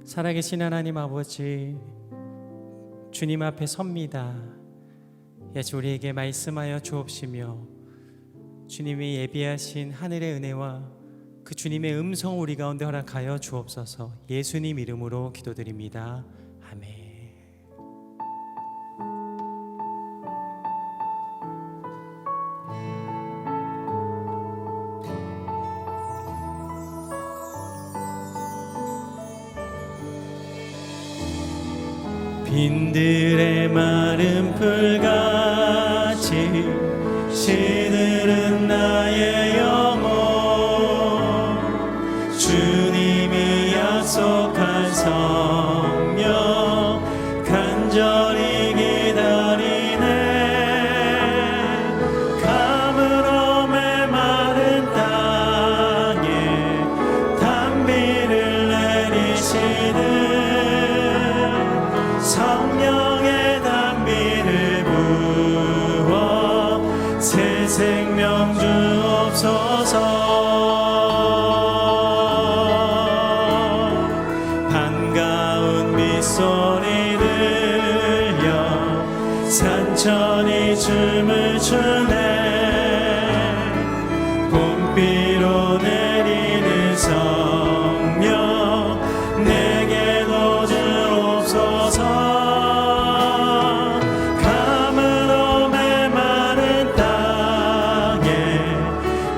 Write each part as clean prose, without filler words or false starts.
살아계신 하나님 아버지, 주님 앞에 섭니다. 예수 우리에게 말씀하여 주옵시며 주님이 예비하신 하늘의 은혜와 그 주님의 음성 우리 가운데 허락하여 주옵소서. 예수님 이름으로 기도드립니다. 아멘. 빈들의 마른 풀같이 시들은 나의 영혼, 주님이 약속한 성령 간절히 기다리네. 가물어 메마른 땅에 단비를 내리시는 성령의 단비를 부어 새 생명 주옵소서. 반가운 빗소리 들려 산천이 춤을 추네. 봄비로 내리는 성령 내게도 주옵소서. 가물어 메마른 땅에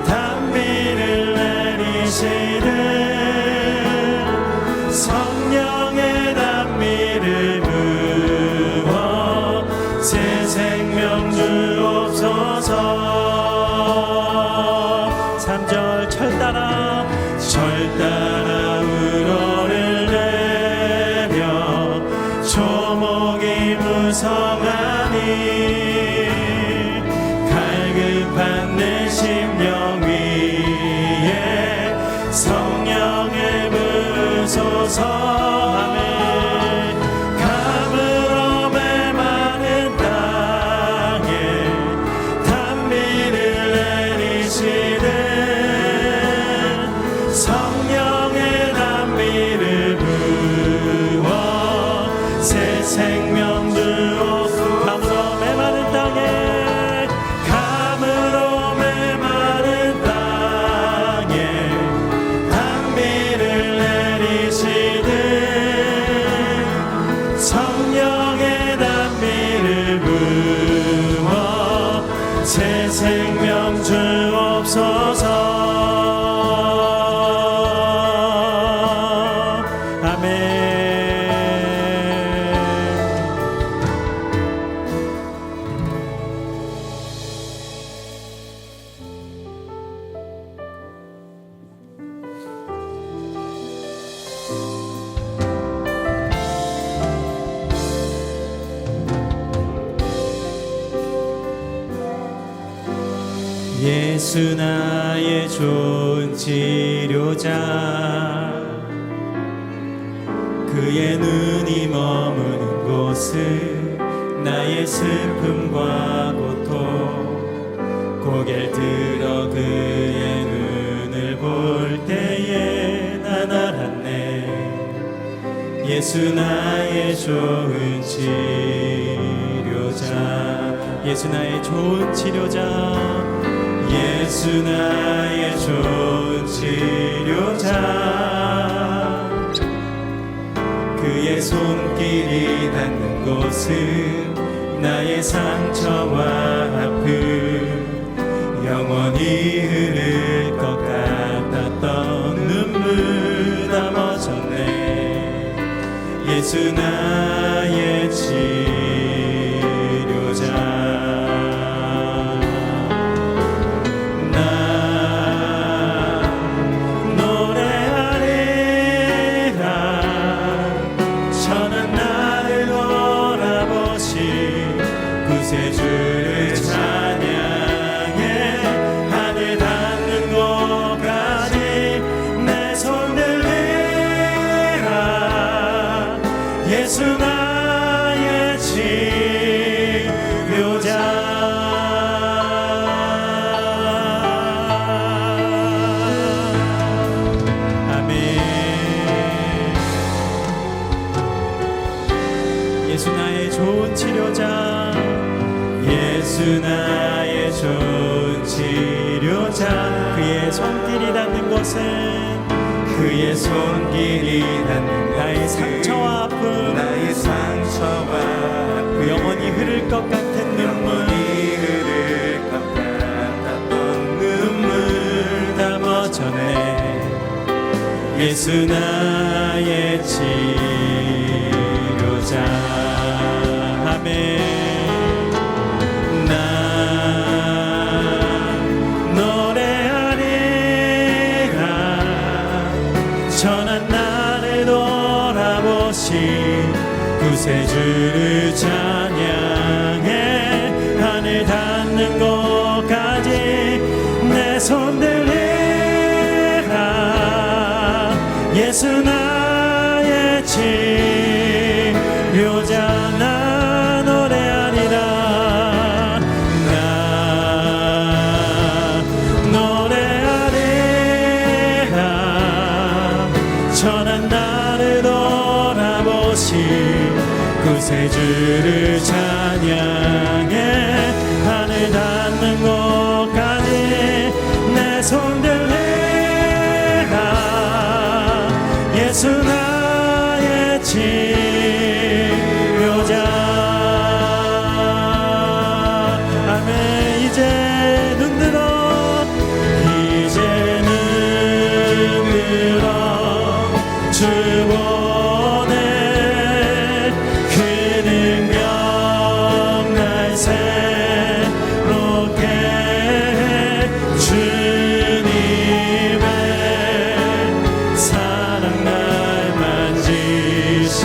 단비를 내리시는 성령의 단비를 부어 새 생명 주옵소서. 3절 철 따라 우러를 내며 초목이 무성하니 갈급한 내 심령 위에 성령의 부소서. 아멘. 가물어 메마른 땅에 단비를 내리시는 성령의 단비를 부어 예수 나의 좋은 치료자 그의 눈이 머무는 곳은 나의 슬픔과 고통 고개를 들어 그의 눈을 볼 때에 난 알았네 예수 나의 좋은 치료자 예수 나의 좋은 치료자 예수 나의 좋은 치료자 그의 손길이 닿는 곳은 나의 상처와 아픔 영원히 흐를 것 같았던 눈물 다 멎었네 예수 나의 치료자 구세주를 찬양해 하늘 닿는 곳까지 내 손 들리라 예수 나의 치료자 아멘 예수 나의 좋은 치료자 예수 나의 좋은 치료자 그의 손길이 닿는 곳은 그의 손길이 닿는 나의 상처와 아픔 나의 상처와 아픔 영원히 흐를 것 같은 눈물 흐를 것 같았던 눈물 다 멎었네 예수 나의 치료자 아멘 전한 나를 돌아보신 구세주를 찬양해 하늘 닿는 곳까지 내 손 들리라 예수 나의 치료자 나 노래하리라 전한 나를 돌아보신 구세주를 찬양해 하늘 닿는 곳까지 내 손 들리라 예수 나의 치료자 아멘 이제 눈 들어 이제 눈 들어 주 보내 그 능력 날 새롭게 해 주님의 사랑 날 만지시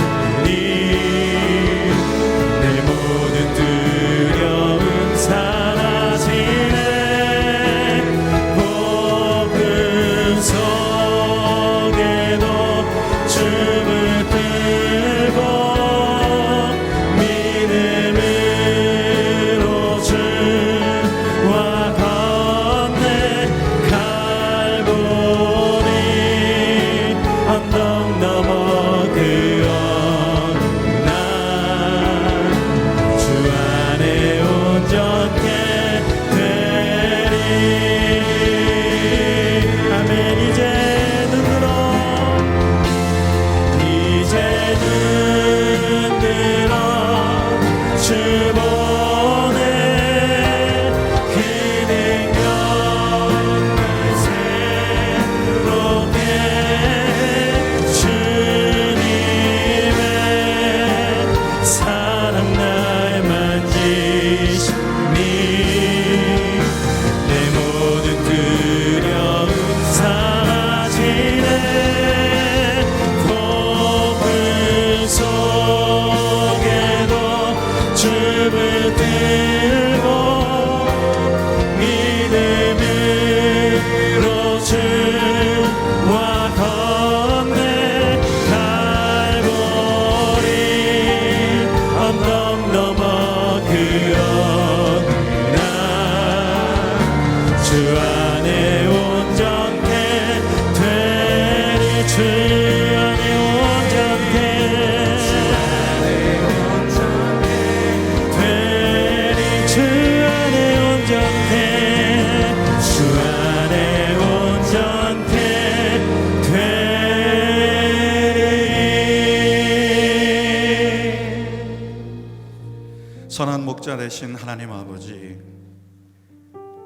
선한 목자 되신 하나님 아버지,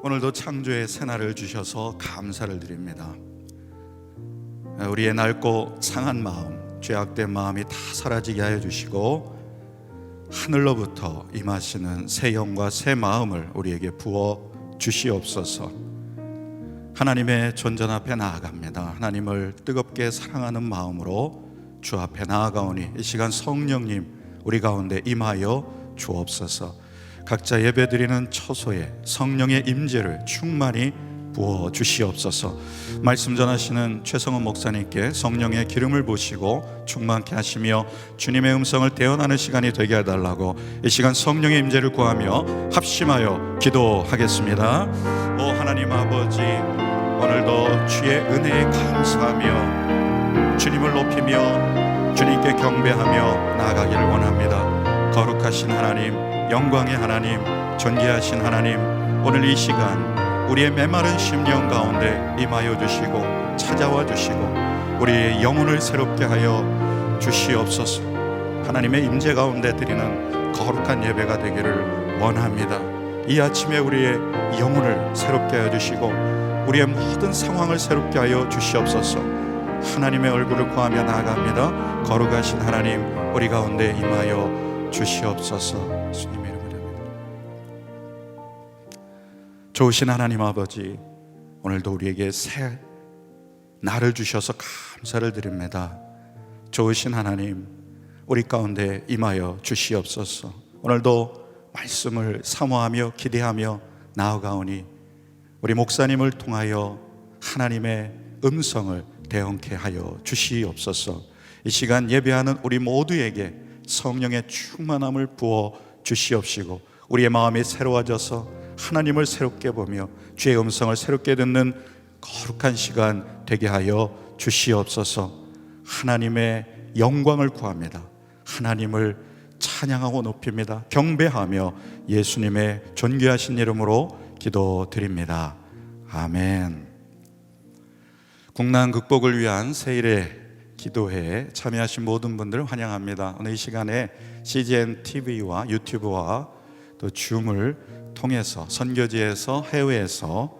오늘도 창조의 새날을 주셔서 감사를 드립니다. 우리의 낡고 상한 마음, 죄악된 마음이 다 사라지게 하여 주시고 하늘로부터 임하시는 새 영과 새 마음을 우리에게 부어 주시옵소서. 하나님의 존전 앞에 나아갑니다. 하나님을 뜨겁게 사랑하는 마음으로 주 앞에 나아가오니 이 시간 성령님 우리 가운데 임하여 주옵소서. 각자 예배드리는 처소에 성령의 임재를 충만히 부어 주시옵소서. 말씀 전하시는 최성원 목사님께 성령의 기름을 부으시고 충만케 하시며 주님의 음성을 대언하는 시간이 되게 해달라고 이 시간 성령의 임재를 구하며 합심하여 기도하겠습니다. 오 하나님 아버지, 오늘도 주의 은혜에 감사하며 주님을 높이며 주님께 경배하며 나아가기를 원합니다. 거룩하신 하나님, 영광의 하나님, 존귀하신 하나님, 오늘 이 시간 우리의 메마른 심령 가운데 임하여 주시고 찾아와 주시고 우리의 영혼을 새롭게 하여 주시옵소서. 하나님의 임재 가운데 드리는 거룩한 예배가 되기를 원합니다. 이 아침에 우리의 영혼을 새롭게 하여 주시고 우리의 모든 상황을 새롭게 하여 주시옵소서. 하나님의 얼굴을 구하며 나아갑니다. 거룩하신 하나님, 우리 가운데 임하여 주시옵소서. 주님의 이름으로 합니다. 좋으신 하나님 아버지, 오늘도 우리에게 새 날을 주셔서 감사를 드립니다. 좋으신 하나님, 우리 가운데 임하여 주시옵소서. 오늘도 말씀을 사모하며 기대하며 나아가오니 우리 목사님을 통하여 하나님의 음성을 대언케 하여 주시옵소서. 이 시간 예배하는 우리 모두에게 성령의 충만함을 부어 주시옵시고 우리의 마음이 새로워져서 하나님을 새롭게 보며 주의 음성을 새롭게 듣는 거룩한 시간 되게 하여 주시옵소서. 하나님의 영광을 구합니다. 하나님을 찬양하고 높입니다. 경배하며 예수님의 존귀하신 이름으로 기도드립니다. 아멘. 국난 극복을 위한 세일의 기도회에 참여하신 모든 분들을 환영합니다. 오늘 이 시간에 CGN TV와 유튜브와 또 줌을 통해서 선교지에서 해외에서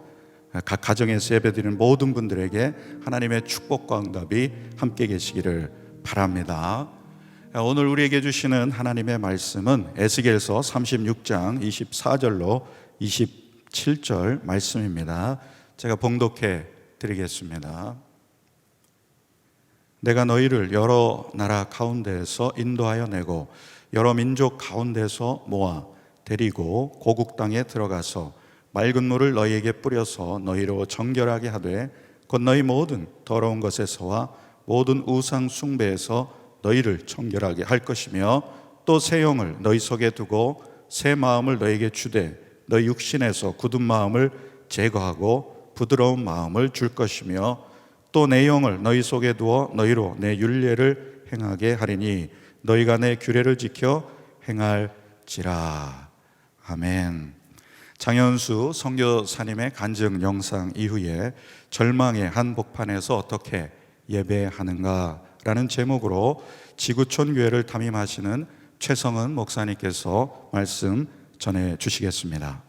각 가정에서 예배드리는 모든 분들에게 하나님의 축복과 응답이 함께 계시기를 바랍니다. 오늘 우리에게 주시는 하나님의 말씀은 에스겔서 36장 24절로 27절 말씀입니다. 제가 봉독해 드리겠습니다. 내가 너희를 여러 나라 가운데에서 인도하여 내고 여러 민족 가운데서 모아 데리고 고국 땅에 들어가서 맑은 물을 너희에게 뿌려서 너희로 정결하게 하되 곧 너희 모든 더러운 것에서와 모든 우상 숭배에서 너희를 정결하게 할 것이며 또 새 영을 너희 속에 두고 새 마음을 너희에게 주되 너희 육신에서 굳은 마음을 제거하고 부드러운 마음을 줄 것이며 또 내 영을 너희 속에 두어 너희로 내 율례를 행하게 하리니 너희가 내 규례를 지켜 행할지라. 아멘. 장현수 선교사님의 간증 영상 이후에 절망의 한복판에서 어떻게 예배하는가라는 제목으로 지구촌 교회를 담임하시는 최성은 목사님께서 말씀 전해 주시겠습니다.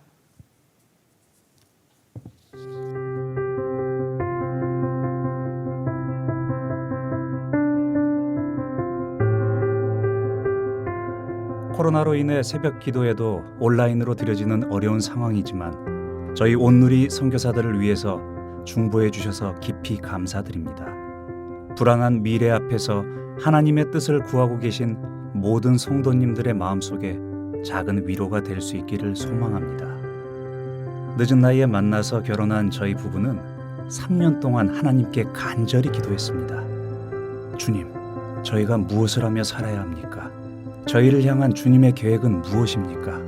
코로나로 인해 새벽 기도에도 온라인으로 드려지는 어려운 상황이지만 저희 온누리 선교사들을 위해서 중보해 주셔서 깊이 감사드립니다. 불안한 미래 앞에서 하나님의 뜻을 구하고 계신 모든 성도님들의 마음속에 작은 위로가 될 수 있기를 소망합니다. 늦은 나이에 만나서 결혼한 저희 부부는 3년 동안 하나님께 간절히 기도했습니다. 주님, 저희가 무엇을 하며 살아야 합니까? 저희를 향한 주님의 계획은 무엇입니까?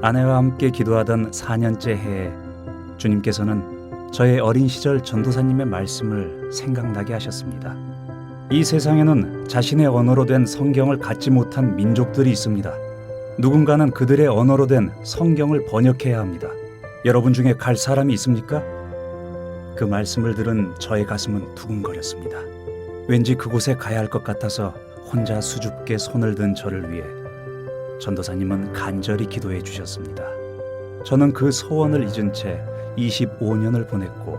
아내와 함께 기도하던 4년째 해에 주님께서는 저의 어린 시절 전도사님의 말씀을 생각나게 하셨습니다. 이 세상에는 자신의 언어로 된 성경을 갖지 못한 민족들이 있습니다. 누군가는 그들의 언어로 된 성경을 번역해야 합니다. 여러분 중에 갈 사람이 있습니까? 그 말씀을 들은 저의 가슴은 두근거렸습니다. 왠지 그곳에 가야 할 것 같아서 혼자 수줍게 손을 든 저를 위해 전도사님은 간절히 기도해 주셨습니다. 저는 그 소원을 잊은 채 25년을 보냈고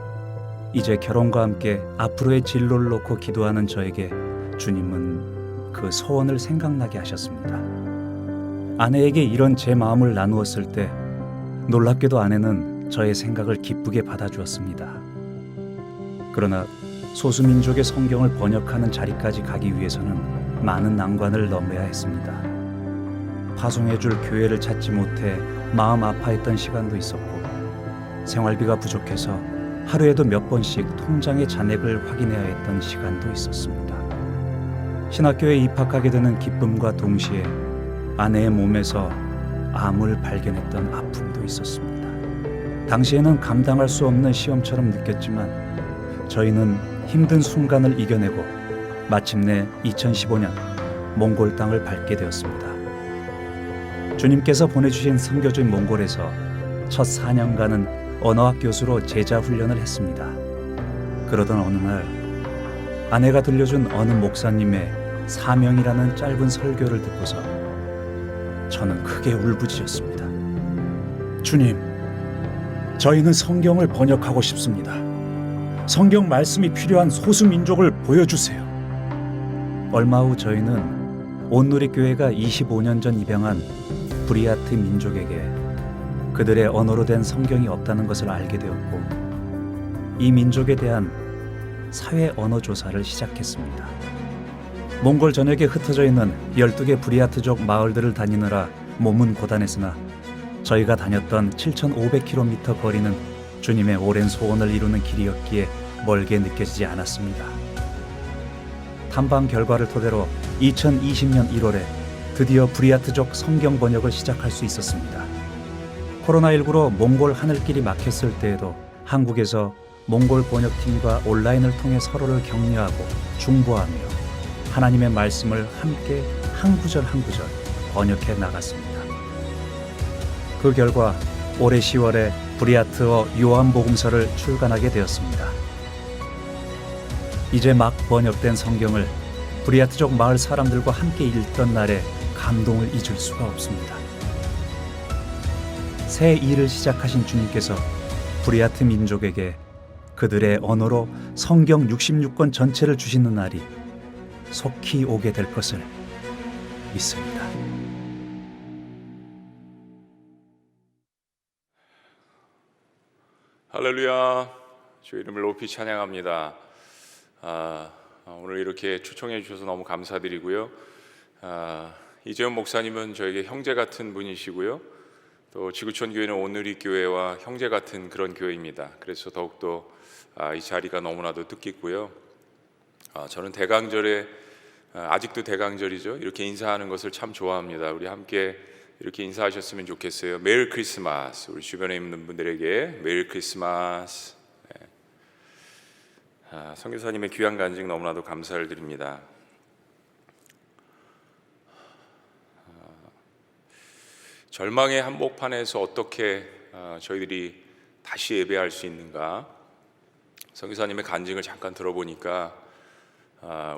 이제 결혼과 함께 앞으로의 진로를 놓고 기도하는 저에게 주님은 그 소원을 생각나게 하셨습니다. 아내에게 이런 제 마음을 나누었을 때 놀랍게도 아내는 저의 생각을 기쁘게 받아주었습니다. 그러나 소수민족의 성경을 번역하는 자리까지 가기 위해서는 많은 난관을 넘어야 했습니다. 파송해줄 교회를 찾지 못해 마음 아파했던 시간도 있었고 생활비가 부족해서 하루에도 몇 번씩 통장의 잔액을 확인해야 했던 시간도 있었습니다. 신학교에 입학하게 되는 기쁨과 동시에 아내의 몸에서 암을 발견했던 아픔도 있었습니다. 당시에는 감당할 수 없는 시험처럼 느꼈지만 저희는 힘든 순간을 이겨내고 마침내 2015년 몽골 땅을 밟게 되었습니다. 주님께서 보내주신 선교지인 몽골에서 첫 4년간은 언어학 교수로 제자 훈련을 했습니다. 그러던 어느 날 아내가 들려준 어느 목사님의 사명이라는 짧은 설교를 듣고서 저는 크게 울부짖었습니다. 주님, 저희는 성경을 번역하고 싶습니다. 성경 말씀이 필요한 소수민족을 보여주세요. 얼마 후 저희는 온누리교회가 25년 전 입양한 브리아트 민족에게 그들의 언어로 된 성경이 없다는 것을 알게 되었고 이 민족에 대한 사회 언어 조사를 시작했습니다. 몽골 전역에 흩어져 있는 12개 브리아트족 마을들을 다니느라 몸은 고단했으나 저희가 다녔던 7,500km 거리는 주님의 오랜 소원을 이루는 길이었기에 멀게 느껴지지 않았습니다. 탐방 결과를 토대로 2020년 1월에 드디어 브리아트족 성경 번역을 시작할 수 있었습니다. 코로나19로 몽골 하늘길이 막혔을 때에도 한국에서 몽골 번역팀과 온라인을 통해 서로를 격려하고 중보하며 하나님의 말씀을 함께 한 구절 한 구절 번역해 나갔습니다. 그 결과 올해 10월에 브리아트어 요한복음서를 출간하게 되었습니다. 이제 막 번역된 성경을 브리아트족 마을 사람들과 함께 읽던 날에 감동을 잊을 수가 없습니다. 새 일을 시작하신 주님께서 브리아트 민족에게 그들의 언어로 성경 66권 전체를 주시는 날이 속히 오게 될 것을 믿습니다. 할렐루야, 주 이름을 높이 찬양합니다. 오늘 이렇게 초청해 주셔서 너무 감사드리고요. 이재훈 목사님은 저에게 형제 같은 분이시고요. 또 지구촌 교회는 온누리 교회와 형제 같은 그런 교회입니다. 그래서 더욱더 이 자리가 너무나도 뜻깊고요. 저는 대강절에 아직도 대강절이죠. 이렇게 인사하는 것을 참 좋아합니다. 우리 함께 이렇게 인사하셨으면 좋겠어요. 메리 크리스마스. 우리 주변에 있는 분들에게 메리 크리스마스. 선교사님의 귀한 간증 너무나도 감사를 드립니다. 절망의 한복판에서 어떻게 저희들이 다시 예배할 수 있는가? 선교사님의 간증을 잠깐 들어보니까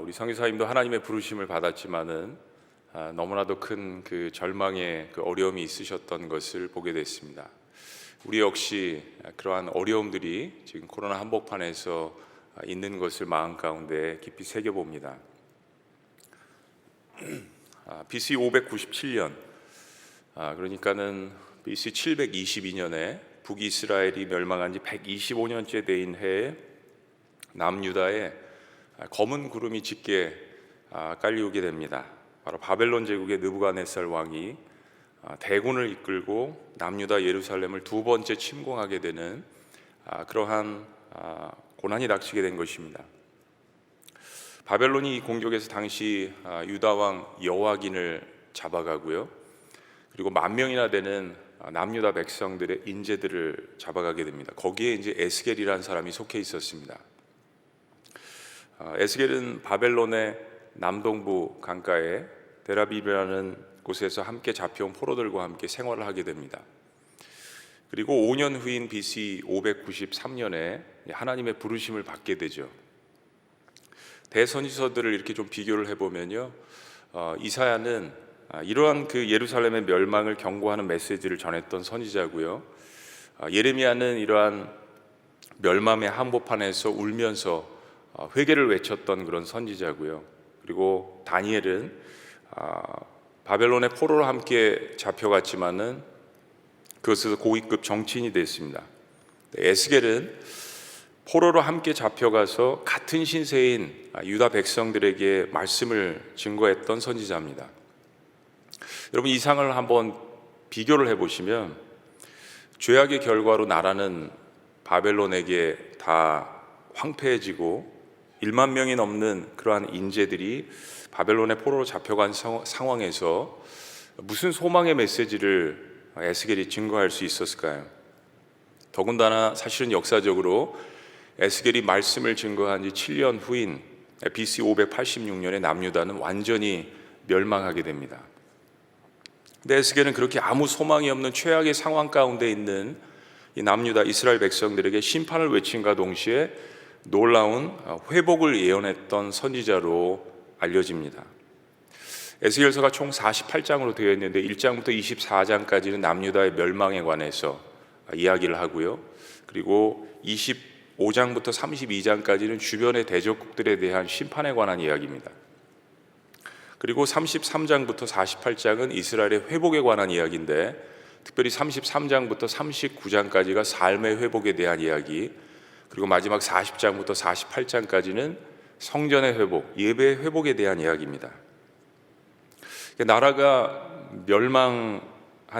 우리 선교사님도 하나님의 부르심을 받았지만은 너무나도 큰 그 절망의 그 어려움이 있으셨던 것을 보게 됐습니다. 우리 역시 그러한 어려움들이 지금 코로나 한복판에서 있는 것을 마음 가운데 깊이 새겨봅니다. BC 597년, 그러니까는 BC 722년에 북이스라엘이 멸망한 지 125년째 되는 해에 남유다에 검은 구름이 짙게 깔리오게 됩니다. 바로 바벨론 제국의 느부갓네살 왕이 대군을 이끌고 남유다 예루살렘을 두 번째 침공하게 되는 그러한 고난이 닥치게 된 것입니다. 바벨론이 이 공격에서 당시 유다 왕 여호와긴을 잡아가고요. 그리고 10,000명이나 되는 남유다 백성들의 인재들을 잡아가게 됩니다. 거기에 이제 에스겔이라는 사람이 속해 있었습니다. 에스겔은 바벨론의 남동부 강가에 데라비브라는 곳에서 함께 잡혀온 포로들과 함께 생활을 하게 됩니다. 그리고 5년 후인 BC 593년에 하나님의 부르심을 받게 되죠. 대선지서들을 이렇게 좀 비교를 해보면요, 이사야는 이러한 그 예루살렘의 멸망을 경고하는 메시지를 전했던 선지자고요. 예레미야는 이러한 멸망의 한복판에서 울면서 회개를 외쳤던 그런 선지자고요. 그리고 다니엘은 바벨론의 포로로 함께 잡혀갔지만은 그것에서 고위급 정치인이 됐습니다. 에스겔은 포로로 함께 잡혀가서 같은 신세인 유다 백성들에게 말씀을 증거했던 선지자입니다. 여러분, 이 상을 한번 비교를 해보시면 죄악의 결과로 나라는 바벨론에게 다 황폐해지고 1만 명이 넘는 그러한 인재들이 바벨론의 포로로 잡혀간 상황에서 무슨 소망의 메시지를 에스겔이 증거할 수 있었을까요? 더군다나 사실은 역사적으로 에스겔이 말씀을 증거한 지 7년 후인 BC 586년에 남유다는 완전히 멸망하게 됩니다. 근데 에스겔은 그렇게 아무 소망이 없는 최악의 상황 가운데 있는 이 남유다 이스라엘 백성들에게 심판을 외친과 동시에 놀라운 회복을 예언했던 선지자로 알려집니다. 에스겔서가 총 48장으로 되어 있는데 1장부터 24장까지는 남유다의 멸망에 관해서 이야기를 하고요. 그리고 25장부터 32장까지는 주변의 대적국들에 대한 심판에 관한 이야기입니다. 그리고 33장부터 48장은 이스라엘의 회복에 관한 이야기인데, 특별히 33장부터 39장까지가 삶의 회복에 대한 이야기, 그리고 마지막 40장부터 48장까지는 성전의 회복, 예배의 회복에 대한 이야기입니다. 나라가 멸망한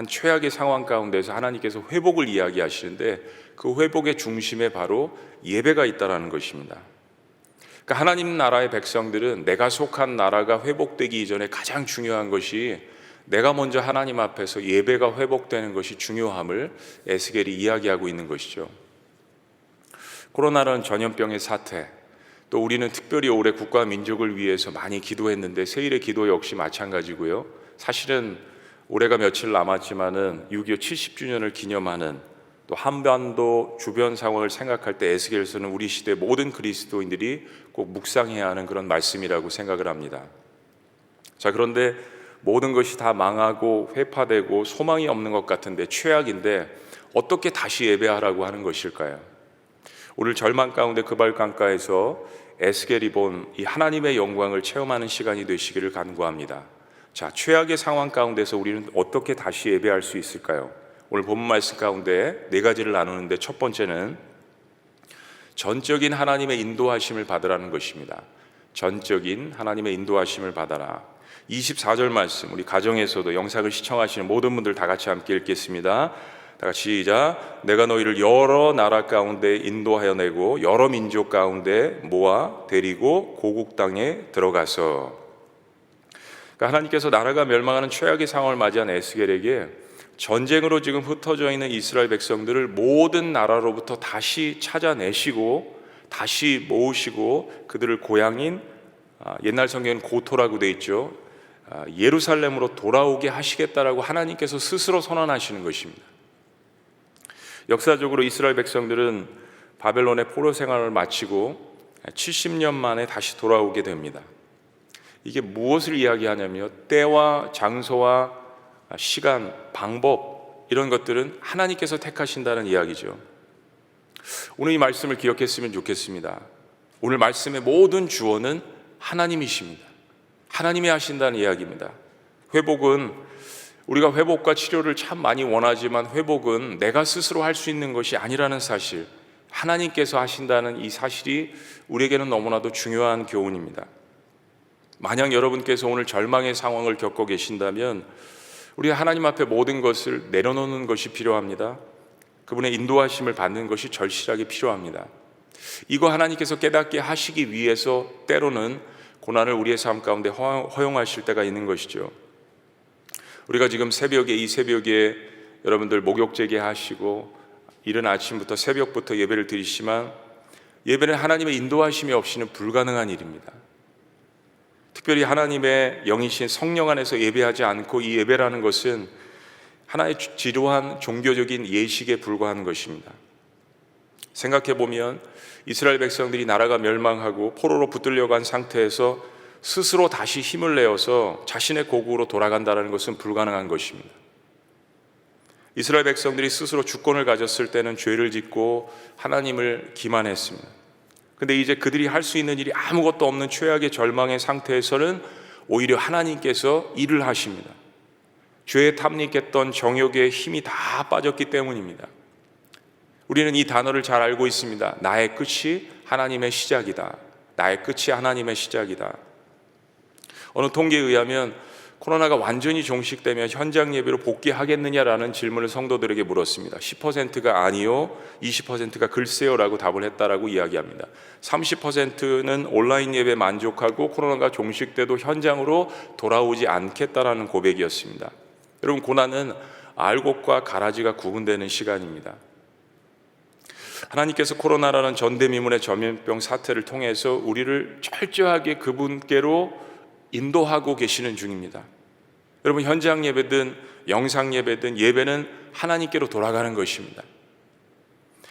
최악의 상황 가운데서 하나님께서 회복을 이야기하시는데, 그 회복의 중심에 바로 예배가 있다는 것입니다. 그러니까 하나님 나라의 백성들은 내가 속한 나라가 회복되기 이전에 가장 중요한 것이 내가 먼저 하나님 앞에서 예배가 회복되는 것이 중요함을 에스겔이 이야기하고 있는 것이죠. 코로나라는 전염병의 사태, 또 우리는 특별히 올해 국가 민족을 위해서 많이 기도했는데 세일의 기도 역시 마찬가지고요. 사실은 올해가 며칠 남았지만은 6.25 70주년을 기념하는, 또 한반도 주변 상황을 생각할 때 에스겔서는 우리 시대 모든 그리스도인들이 꼭 묵상해야 하는 그런 말씀이라고 생각을 합니다. 자, 그런데 모든 것이 다 망하고 회파되고 소망이 없는 것 같은데, 최악인데 어떻게 다시 예배하라고 하는 것일까요? 오늘 절망 가운데 그발 강가에서 에스겔이 본 이 하나님의 영광을 체험하는 시간이 되시기를 간구합니다. 자, 최악의 상황 가운데서 우리는 어떻게 다시 예배할 수 있을까요? 오늘 본문 말씀 가운데 네 가지를 나누는데, 첫 번째는 전적인 하나님의 인도하심을 받으라는 것입니다. 전적인 하나님의 인도하심을 받아라. 24절 말씀, 우리 가정에서도 영상을 시청하시는 모든 분들 다 같이 함께 읽겠습니다. 다 같이 시작. 내가 너희를 여러 나라 가운데 인도하여 내고 여러 민족 가운데 모아 데리고 고국 땅에 들어가서. 그러니까 하나님께서 나라가 멸망하는 최악의 상황을 맞이한 에스겔에게 전쟁으로 지금 흩어져 있는 이스라엘 백성들을 모든 나라로부터 다시 찾아내시고 다시 모으시고 그들을 고향인, 옛날 성경은 고토라고 되어 있죠, 예루살렘으로 돌아오게 하시겠다라고 하나님께서 스스로 선언하시는 것입니다. 역사적으로 이스라엘 백성들은 바벨론의 포로 생활을 마치고 70년 만에 다시 돌아오게 됩니다. 이게 무엇을 이야기하냐면 때와 장소와 시간, 방법, 이런 것들은 하나님께서 택하신다는 이야기죠. 오늘 이 말씀을 기억했으면 좋겠습니다. 오늘 말씀의 모든 주어는 하나님이십니다. 하나님이 하신다는 이야기입니다. 회복은, 우리가 회복과 치료를 참 많이 원하지만 회복은 내가 스스로 할 수 있는 것이 아니라는 사실, 하나님께서 하신다는 이 사실이 우리에게는 너무나도 중요한 교훈입니다. 만약 여러분께서 오늘 절망의 상황을 겪고 계신다면 우리가 하나님 앞에 모든 것을 내려놓는 것이 필요합니다. 그분의 인도하심을 받는 것이 절실하게 필요합니다. 이거 하나님께서 깨닫게 하시기 위해서 때로는 고난을 우리의 삶 가운데 허용하실 때가 있는 것이죠. 우리가 지금 이 새벽에 여러분들 목욕 재개하시고 이른 아침부터 새벽부터 예배를 드리시지만, 예배는 하나님의 인도하심이 없이는 불가능한 일입니다. 특별히 하나님의 영이신 성령 안에서 예배하지 않고 이 예배라는 것은 하나의 지루한 종교적인 예식에 불과한 것입니다. 생각해 보면 이스라엘 백성들이 나라가 멸망하고 포로로 붙들려간 상태에서 스스로 다시 힘을 내어서 자신의 고국으로 돌아간다는 것은 불가능한 것입니다. 이스라엘 백성들이 스스로 주권을 가졌을 때는 죄를 짓고 하나님을 기만했습니다. 근데 이제 그들이 할 수 있는 일이 아무것도 없는 최악의 절망의 상태에서는 오히려 하나님께서 일을 하십니다. 죄에 탐닉했던 정욕의 힘이 다 빠졌기 때문입니다. 우리는 이 단어를 잘 알고 있습니다. 나의 끝이 하나님의 시작이다. 나의 끝이 하나님의 시작이다. 어느 통계에 의하면 코로나가 완전히 종식되면 현장 예배로 복귀하겠느냐라는 질문을 성도들에게 물었습니다. 10%가 아니요, 20%가 글쎄요라고 답을 했다라고 이야기합니다. 30%는 온라인 예배 만족하고 코로나가 종식돼도 현장으로 돌아오지 않겠다라는 고백이었습니다. 여러분, 고난은 알곡과 가라지가 구분되는 시간입니다. 하나님께서 코로나라는 전대미문의 전염병 사태를 통해서 우리를 철저하게 그분께로 인도하고 계시는 중입니다. 여러분, 현장 예배든 영상 예배든 예배는 하나님께로 돌아가는 것입니다.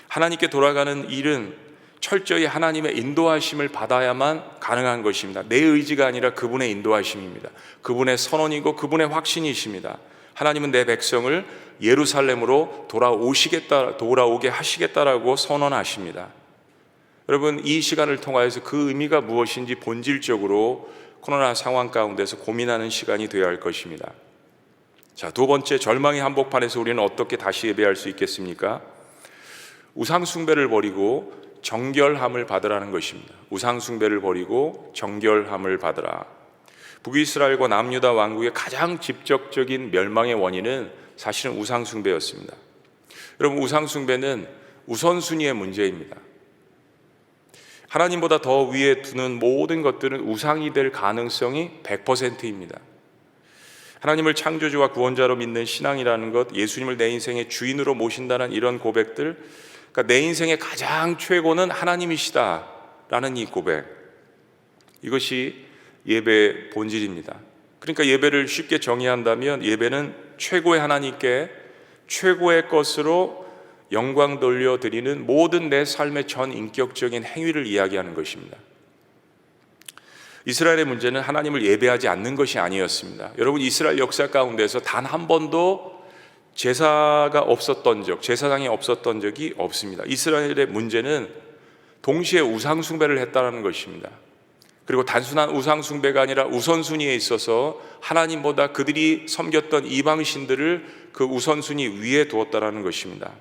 하나님께 돌아가는 일은 철저히 하나님의 인도하심을 받아야만 가능한 것입니다. 내 의지가 아니라 그분의 인도하심입니다. 그분의 선언이고 그분의 확신이십니다. 하나님은 내 백성을 예루살렘으로 돌아오게 하시겠다라고 선언하십니다. 여러분, 이 시간을 통하여서 그 의미가 무엇인지 본질적으로 코로나 상황 가운데서 고민하는 시간이 되어야 할 것입니다. 자, 두 번째, 절망의 한복판에서 우리는 어떻게 다시 예배할 수 있겠습니까? 우상 숭배를 버리고 정결함을 받으라는 것입니다. 우상 숭배를 버리고 정결함을 받으라. 북이스라엘과 남유다 왕국의 가장 직접적인 멸망의 원인은 사실은 우상 숭배였습니다. 여러분, 우상 숭배는 우선순위의 문제입니다. 하나님보다 더 위에 두는 모든 것들은 우상이 될 가능성이 100%입니다. 하나님을 창조주와 구원자로 믿는 신앙이라는 것, 예수님을 내 인생의 주인으로 모신다는 이런 고백들, 그러니까 내 인생의 가장 최고는 하나님이시다라는 이 고백, 이것이 예배의 본질입니다. 그러니까 예배를 쉽게 정의한다면 예배는 최고의 하나님께 최고의 것으로 영광 돌려드리는 모든 내 삶의 전 인격적인 행위를 이야기하는 것입니다. 이스라엘의 문제는 하나님을 예배하지 않는 것이 아니었습니다. 여러분, 이스라엘 역사 가운데서 단 한 번도 제사가 없었던 적, 제사장이 없었던 적이 없습니다. 이스라엘의 문제는 동시에 우상 숭배를 했다는 것입니다. 그리고 단순한 우상 숭배가 아니라 우선순위에 있어서 하나님보다 그들이 섬겼던 이방신들을 그 우선순위 위에 두었다는 것입니다.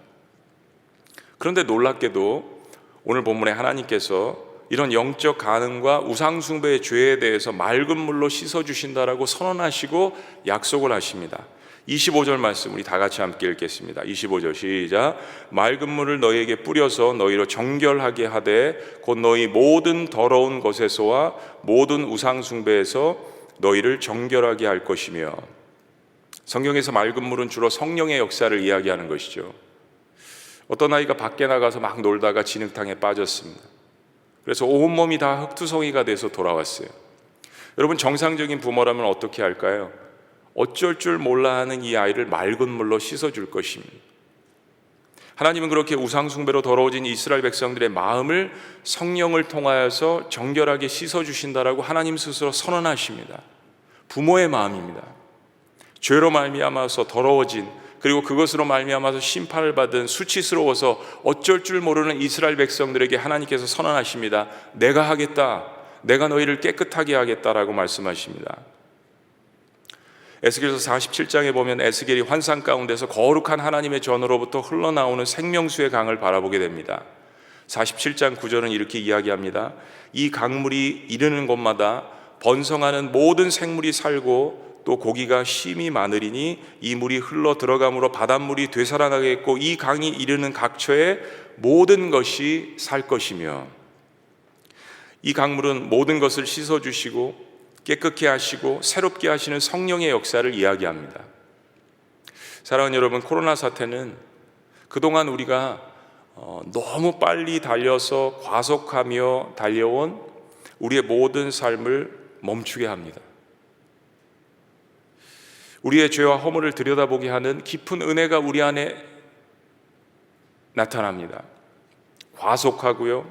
그런데 놀랍게도 오늘 본문에 하나님께서 이런 영적 간음과 우상 숭배의 죄에 대해서 맑은 물로 씻어주신다라고 선언하시고 약속을 하십니다. 25절 말씀 우리 다 같이 함께 읽겠습니다. 25절 시작. 맑은 물을 너희에게 뿌려서 너희로 정결하게 하되 곧 너희 모든 더러운 것에서와 모든 우상 숭배에서 너희를 정결하게 할 것이며. 성경에서 맑은 물은 주로 성령의 역사를 이야기하는 것이죠. 어떤 아이가 밖에 나가서 막 놀다가 진흙탕에 빠졌습니다. 그래서 온몸이 다 흙투성이가 돼서 돌아왔어요. 여러분, 정상적인 부모라면 어떻게 할까요? 어쩔 줄 몰라 하는 이 아이를 맑은 물로 씻어줄 것입니다. 하나님은 그렇게 우상 숭배로 더러워진 이스라엘 백성들의 마음을 성령을 통하여서 정결하게 씻어주신다라고 하나님 스스로 선언하십니다. 부모의 마음입니다. 죄로 말미암아서 더러워진, 그리고 그것으로 말미암아서 심판을 받은, 수치스러워서 어쩔 줄 모르는 이스라엘 백성들에게 하나님께서 선언하십니다. 내가 하겠다, 내가 너희를 깨끗하게 하겠다라고 말씀하십니다. 에스겔서 47장에 보면 에스겔이 환상 가운데서 거룩한 하나님의 전으로부터 흘러나오는 생명수의 강을 바라보게 됩니다. 47장 9절은 이렇게 이야기합니다. 이 강물이 이르는 곳마다 번성하는 모든 생물이 살고 또 고기가 심이 많으리니 이 물이 흘러 들어감으로 바닷물이 되살아나겠고 이 강이 이르는 각처에 모든 것이 살 것이며. 이 강물은 모든 것을 씻어주시고 깨끗게 하시고 새롭게 하시는 성령의 역사를 이야기합니다. 사랑하는 여러분, 코로나 사태는 그동안 우리가 너무 빨리 달려서 과속하며 달려온 우리의 모든 삶을 멈추게 합니다. 우리의 죄와 허물을 들여다보게 하는 깊은 은혜가 우리 안에 나타납니다. 과속하고요,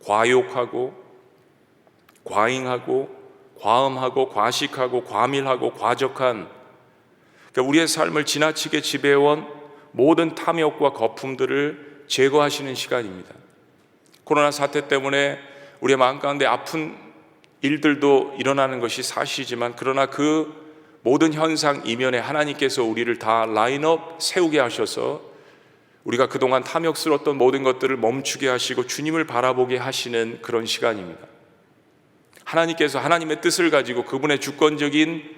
과욕하고 과잉하고 과음하고 과식하고 과밀하고 과적한, 그러니까 우리의 삶을 지나치게 지배해온 모든 탐욕과 거품들을 제거하시는 시간입니다. 코로나 사태 때문에 우리의 마음 가운데 아픈 일들도 일어나는 것이 사실이지만, 그러나 그 모든 현상 이면에 하나님께서 우리를 다 라인업 세우게 하셔서 우리가 그동안 탐욕스러웠던 모든 것들을 멈추게 하시고 주님을 바라보게 하시는 그런 시간입니다. 하나님께서 하나님의 뜻을 가지고 그분의 주권적인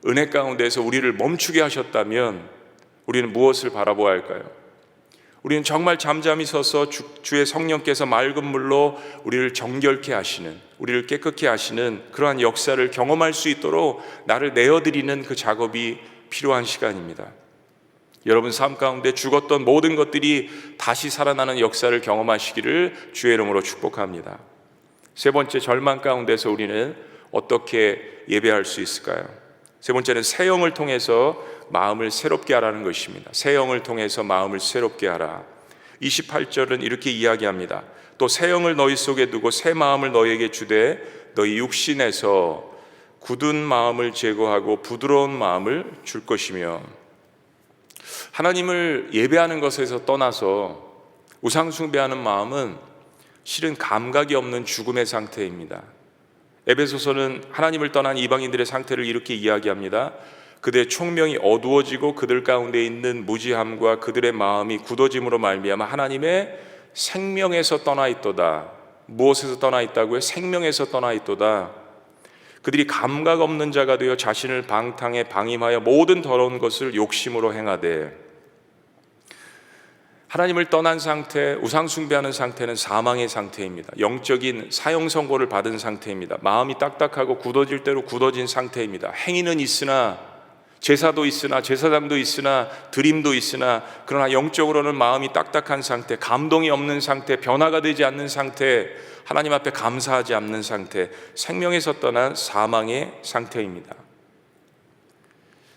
은혜 가운데서 우리를 멈추게 하셨다면 우리는 무엇을 바라보아야 할까요? 우리는 정말 잠잠히 서서 주의 성령께서 맑은 물로 우리를 정결케 하시는, 우리를 깨끗게 하시는 그러한 역사를 경험할 수 있도록 나를 내어드리는 그 작업이 필요한 시간입니다. 여러분 삶 가운데 죽었던 모든 것들이 다시 살아나는 역사를 경험하시기를 주의 이름으로 축복합니다. 세 번째, 절망 가운데서 우리는 어떻게 예배할 수 있을까요? 세 번째는 새 영을 통해서 마음을 새롭게 하라는 것입니다. 새 영을 통해서 마음을 새롭게 하라. 28절은 이렇게 이야기합니다. 또 새 영을 너희 속에 두고 새 마음을 너희에게 주되 너희 육신에서 굳은 마음을 제거하고 부드러운 마음을 줄 것이며, 하나님을 예배하는 것에서 떠나서 우상 숭배하는 마음은 실은 감각이 없는 죽음의 상태입니다. 에베소서는 하나님을 떠난 이방인들의 상태를 이렇게 이야기합니다. 그들의 총명이 어두워지고 그들 가운데 있는 무지함과 그들의 마음이 굳어짐으로 말미암아 하나님의 생명에서 떠나 있도다. 무엇에서 떠나 있다고요? 생명에서 떠나 있도다. 그들이 감각 없는 자가 되어 자신을 방탕에 방임하여 모든 더러운 것을 욕심으로 행하되, 하나님을 떠난 상태, 우상 숭배하는 상태는 사망의 상태입니다. 영적인 사형 선고를 받은 상태입니다. 마음이 딱딱하고 굳어질 대로 굳어진 상태입니다. 행위는 있으나, 제사도 있으나, 제사장도 있으나, 드림도 있으나, 그러나 영적으로는 마음이 딱딱한 상태, 감동이 없는 상태, 변화가 되지 않는 상태, 하나님 앞에 감사하지 않는 상태, 생명에서 떠난 사망의 상태입니다.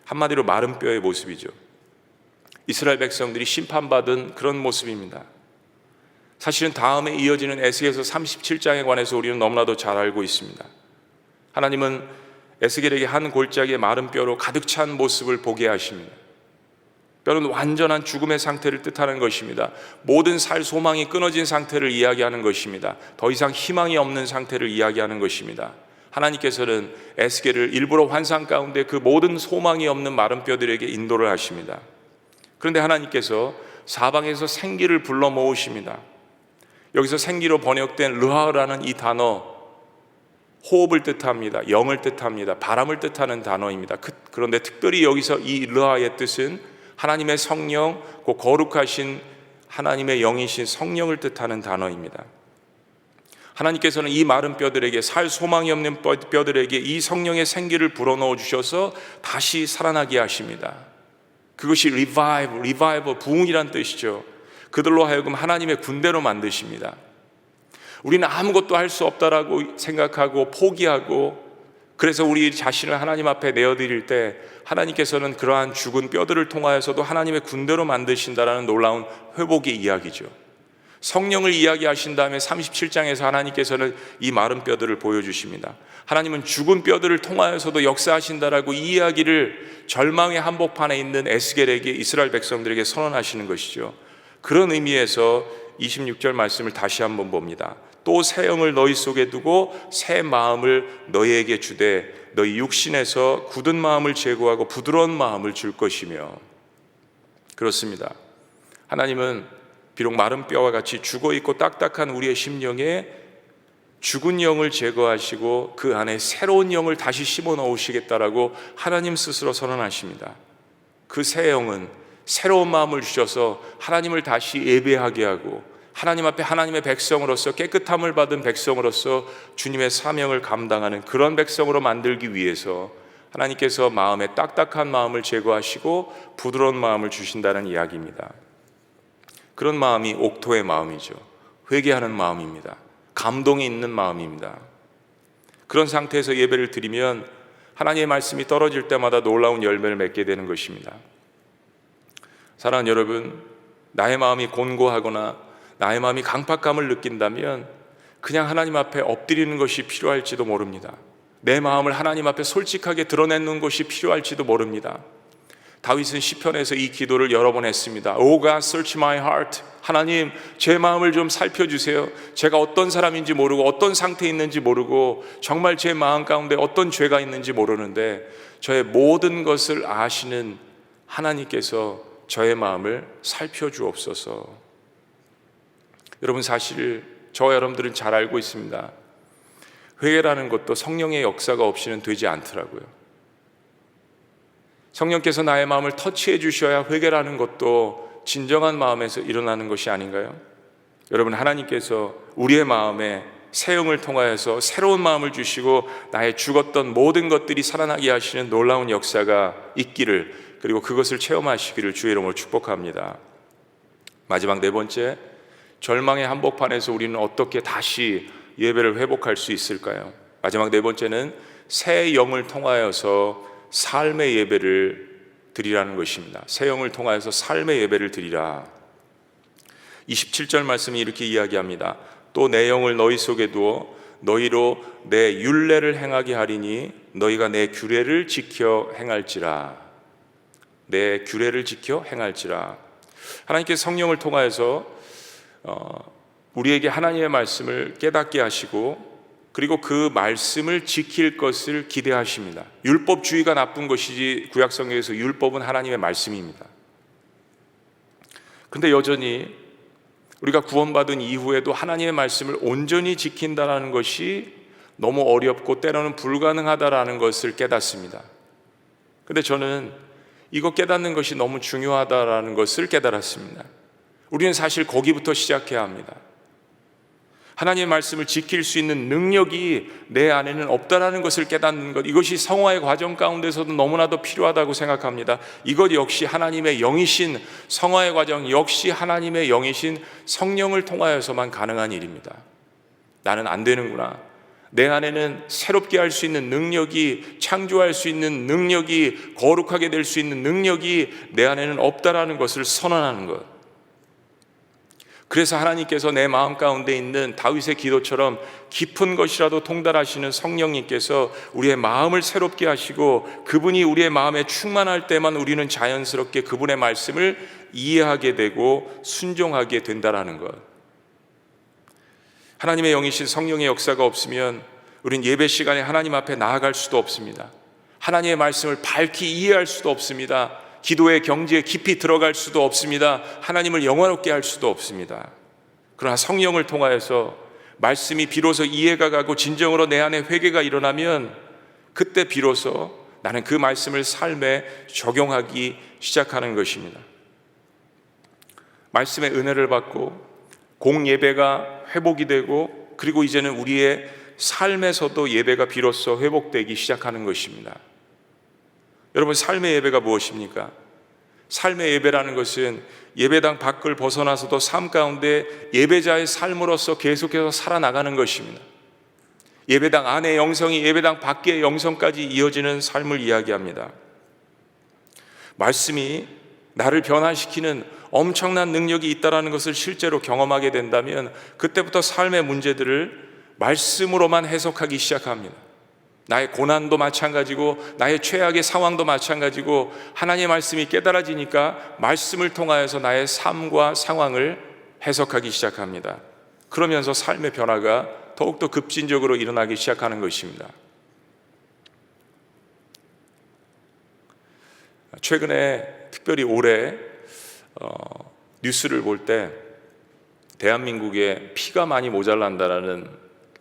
한마디로 마른 뼈의 모습이죠. 이스라엘 백성들이 심판받은 그런 모습입니다. 사실은 다음에 이어지는 에스겔서 37장에 관해서 우리는 너무나도 잘 알고 있습니다. 하나님은 에스겔에게 한 골짜기의 마른 뼈로 가득 찬 모습을 보게 하십니다. 뼈는 완전한 죽음의 상태를 뜻하는 것입니다. 모든 살 소망이 끊어진 상태를 이야기하는 것입니다. 더 이상 희망이 없는 상태를 이야기하는 것입니다. 하나님께서는 에스겔을 일부러 환상 가운데 그 모든 소망이 없는 마른 뼈들에게 인도를 하십니다. 그런데 하나님께서 사방에서 생기를 불러 모으십니다. 여기서 생기로 번역된 르하라는 이 단어, 호흡을 뜻합니다. 영을 뜻합니다. 바람을 뜻하는 단어입니다. 그런데 특별히 여기서 이 르하의 뜻은 하나님의 성령, 그 거룩하신 하나님의 영이신 성령을 뜻하는 단어입니다. 하나님께서는 이 마른 뼈들에게, 살 소망이 없는 뼈들에게 이 성령의 생기를 불어넣어 주셔서 다시 살아나게 하십니다. 그것이 리바이벌, 부흥이란 뜻이죠. 그들로 하여금 하나님의 군대로 만드십니다. 우리는 아무것도 할 수 없다라고 생각하고 포기하고, 그래서 우리 자신을 하나님 앞에 내어드릴 때 하나님께서는 그러한 죽은 뼈들을 통하여서도 하나님의 군대로 만드신다라는 놀라운 회복의 이야기죠. 성령을 이야기하신 다음에 37장에서 하나님께서는 이 마른 뼈들을 보여주십니다. 하나님은 죽은 뼈들을 통하여서도 역사하신다라고 이 이야기를 절망의 한복판에 있는 에스겔에게, 이스라엘 백성들에게 선언하시는 것이죠. 그런 의미에서 26절 말씀을 다시 한번 봅니다. 또 새 영을 너희 속에 두고 새 마음을 너희에게 주되 너희 육신에서 굳은 마음을 제거하고 부드러운 마음을 줄 것이며. 그렇습니다. 하나님은 비록 마른 뼈와 같이 죽어있고 딱딱한 우리의 심령에 죽은 영을 제거하시고 그 안에 새로운 영을 다시 심어 넣으시겠다라고 하나님 스스로 선언하십니다. 그 새 영은 새로운 마음을 주셔서 하나님을 다시 예배하게 하고, 하나님 앞에 하나님의 백성으로서, 깨끗함을 받은 백성으로서 주님의 사명을 감당하는 그런 백성으로 만들기 위해서 하나님께서 마음에 딱딱한 마음을 제거하시고 부드러운 마음을 주신다는 이야기입니다. 그런 마음이 옥토의 마음이죠. 회개하는 마음입니다. 감동이 있는 마음입니다. 그런 상태에서 예배를 드리면 하나님의 말씀이 떨어질 때마다 놀라운 열매를 맺게 되는 것입니다. 사랑하는 여러분, 나의 마음이 곤고하거나 나의 마음이 강팍감을 느낀다면 그냥 하나님 앞에 엎드리는 것이 필요할지도 모릅니다. 내 마음을 하나님 앞에 솔직하게 드러내는 것이 필요할지도 모릅니다. 다윗은 시편에서 이 기도를 여러 번 했습니다. Oh God, search my heart. 하나님, 제 마음을 좀 살펴주세요. 제가 어떤 사람인지 모르고 어떤 상태에 있는지 모르고 정말 제 마음 가운데 어떤 죄가 있는지 모르는데 저의 모든 것을 아시는 하나님께서 저의 마음을 살펴주옵소서. 여러분, 사실 저와 여러분들은 잘 알고 있습니다. 회개라는 것도 성령의 역사가 없이는 되지 않더라고요. 성령께서 나의 마음을 터치해 주셔야 회개라는 것도 진정한 마음에서 일어나는 것이 아닌가요? 여러분, 하나님께서 우리의 마음에 새 영을 통하여서 새로운 마음을 주시고 나의 죽었던 모든 것들이 살아나게 하시는 놀라운 역사가 있기를, 그리고 그것을 체험하시기를 주의 이름으로 축복합니다. 마지막 네 번째, 절망의 한복판에서 우리는 어떻게 다시 예배를 회복할 수 있을까요? 마지막 네 번째는 새 영을 통하여서 삶의 예배를 드리라는 것입니다. 새 영을 통하여서 삶의 예배를 드리라. 27절 말씀이 이렇게 이야기합니다. 또 내 영을 너희 속에 두어 너희로 내 율례를 행하게 하리니 너희가 내 규례를 지켜 행할지라. 내 규례를 지켜 행할지라. 하나님께서 성령을 통하여서 우리에게 하나님의 말씀을 깨닫게 하시고, 그리고 그 말씀을 지킬 것을 기대하십니다. 율법주의가 나쁜 것이지 구약성경에서 율법은 하나님의 말씀입니다. 그런데 여전히 우리가 구원받은 이후에도 하나님의 말씀을 온전히 지킨다는 것이 너무 어렵고 때로는 불가능하다라는 것을 깨닫습니다. 그런데 저는 이거 깨닫는 것이 너무 중요하다라는 것을 깨달았습니다. 우리는 사실 거기부터 시작해야 합니다. 하나님의 말씀을 지킬 수 있는 능력이 내 안에는 없다라는 것을 깨닫는 것, 이것이 성화의 과정 가운데서도 너무나도 필요하다고 생각합니다. 이것 역시 하나님의 영이신, 성화의 과정 역시 하나님의 영이신 성령을 통하여서만 가능한 일입니다. 나는 안 되는구나, 내 안에는 새롭게 할 수 있는 능력이, 창조할 수 있는 능력이, 거룩하게 될 수 있는 능력이 내 안에는 없다라는 것을 선언하는 것. 그래서 하나님께서 내 마음 가운데 있는 다윗의 기도처럼 깊은 것이라도 통달하시는 성령님께서 우리의 마음을 새롭게 하시고, 그분이 우리의 마음에 충만할 때만 우리는 자연스럽게 그분의 말씀을 이해하게 되고 순종하게 된다라는 것. 하나님의 영이신 성령의 역사가 없으면 우린 예배 시간에 하나님 앞에 나아갈 수도 없습니다. 하나님의 말씀을 밝히 이해할 수도 없습니다. 기도의 경지에 깊이 들어갈 수도 없습니다. 하나님을 영화롭게 할 수도 없습니다. 그러나 성령을 통하여서 말씀이 비로소 이해가 가고 진정으로 내 안에 회개가 일어나면 그때 비로소 나는 그 말씀을 삶에 적용하기 시작하는 것입니다. 말씀의 은혜를 받고 공예배가 회복이 되고, 그리고 이제는 우리의 삶에서도 예배가 비로소 회복되기 시작하는 것입니다. 여러분, 삶의 예배가 무엇입니까? 삶의 예배라는 것은 예배당 밖을 벗어나서도 삶 가운데 예배자의 삶으로서 계속해서 살아나가는 것입니다. 예배당 안의 영성이 예배당 밖의 영성까지 이어지는 삶을 이야기합니다. 말씀이 나를 변화시키는 엄청난 능력이 있다는 것을 실제로 경험하게 된다면 그때부터 삶의 문제들을 말씀으로만 해석하기 시작합니다. 나의 고난도 마찬가지고 나의 최악의 상황도 마찬가지고 하나님의 말씀이 깨달아지니까 말씀을 통하여서 나의 삶과 상황을 해석하기 시작합니다. 그러면서 삶의 변화가 더욱더 급진적으로 일어나기 시작하는 것입니다. 최근에 특별히 올해 뉴스를 볼 때 대한민국에 피가 많이 모자란다라는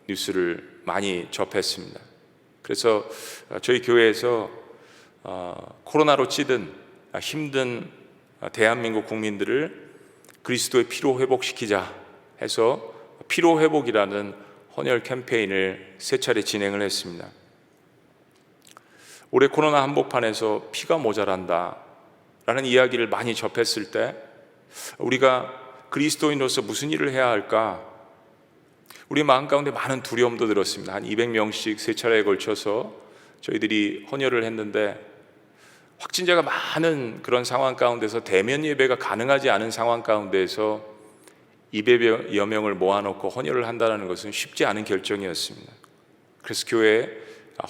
뉴스를 많이 접했습니다. 그래서 저희 교회에서 코로나로 찌든 힘든 대한민국 국민들을 그리스도의 피로 회복시키자 해서 피로 회복이라는 헌혈 캠페인을 세 차례 진행을 했습니다. 올해 코로나 한복판에서 피가 모자란다 라는 이야기를 많이 접했을 때 우리가 그리스도인으로서 무슨 일을 해야 할까? 우리 마음 가운데 많은 두려움도 들었습니다. 한 200명씩 세 차례에 걸쳐서 저희들이 헌혈을 했는데 확진자가 많은 그런 상황 가운데서 대면 예배가 가능하지 않은 상황 가운데에서 200여 명을 모아놓고 헌혈을 한다는 것은 쉽지 않은 결정이었습니다. 그래서 교회에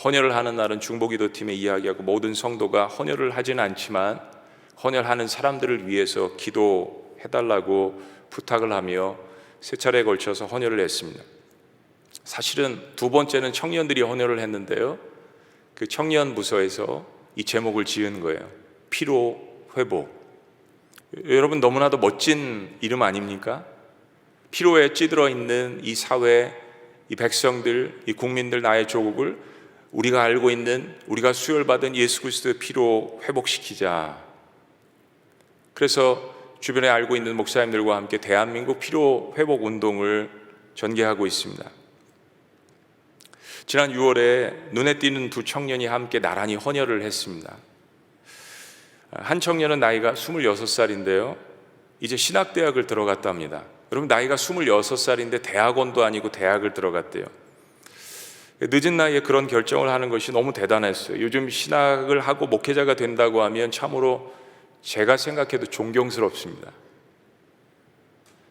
헌혈을 하는 날은 중보기도팀에 이야기하고 모든 성도가 헌혈을 하지는 않지만 헌혈하는 사람들을 위해서 기도해달라고 부탁을 하며 3차례에 걸쳐서 헌혈을 했습니다. 사실은 두 번째는 청년들이 헌혈을 했는데요, 그 청년 부서에서 이 제목을 지은 거예요. 피로 회복. 여러분, 너무나도 멋진 이름 아닙니까? 피로에 찌들어 있는 이 사회, 이 백성들, 이 국민들, 나의 조국을 우리가 알고 있는, 우리가 수혈받은 예수 그리스도의 피로 회복시키자. 그래서 주변에 알고 있는 목사님들과 함께 대한민국 피로 회복 운동을 전개하고 있습니다. 지난 6월에 눈에 띄는 두 청년이 함께 나란히 헌혈을 했습니다. 한 청년은 나이가 26살인데요 이제 신학대학을 들어갔답니다. 여러분, 나이가 26살인데 대학원도 아니고 대학을 들어갔대요. 늦은 나이에 그런 결정을 하는 것이 너무 대단했어요. 요즘 신학을 하고 목회자가 된다고 하면 참으로 제가 생각해도 존경스럽습니다.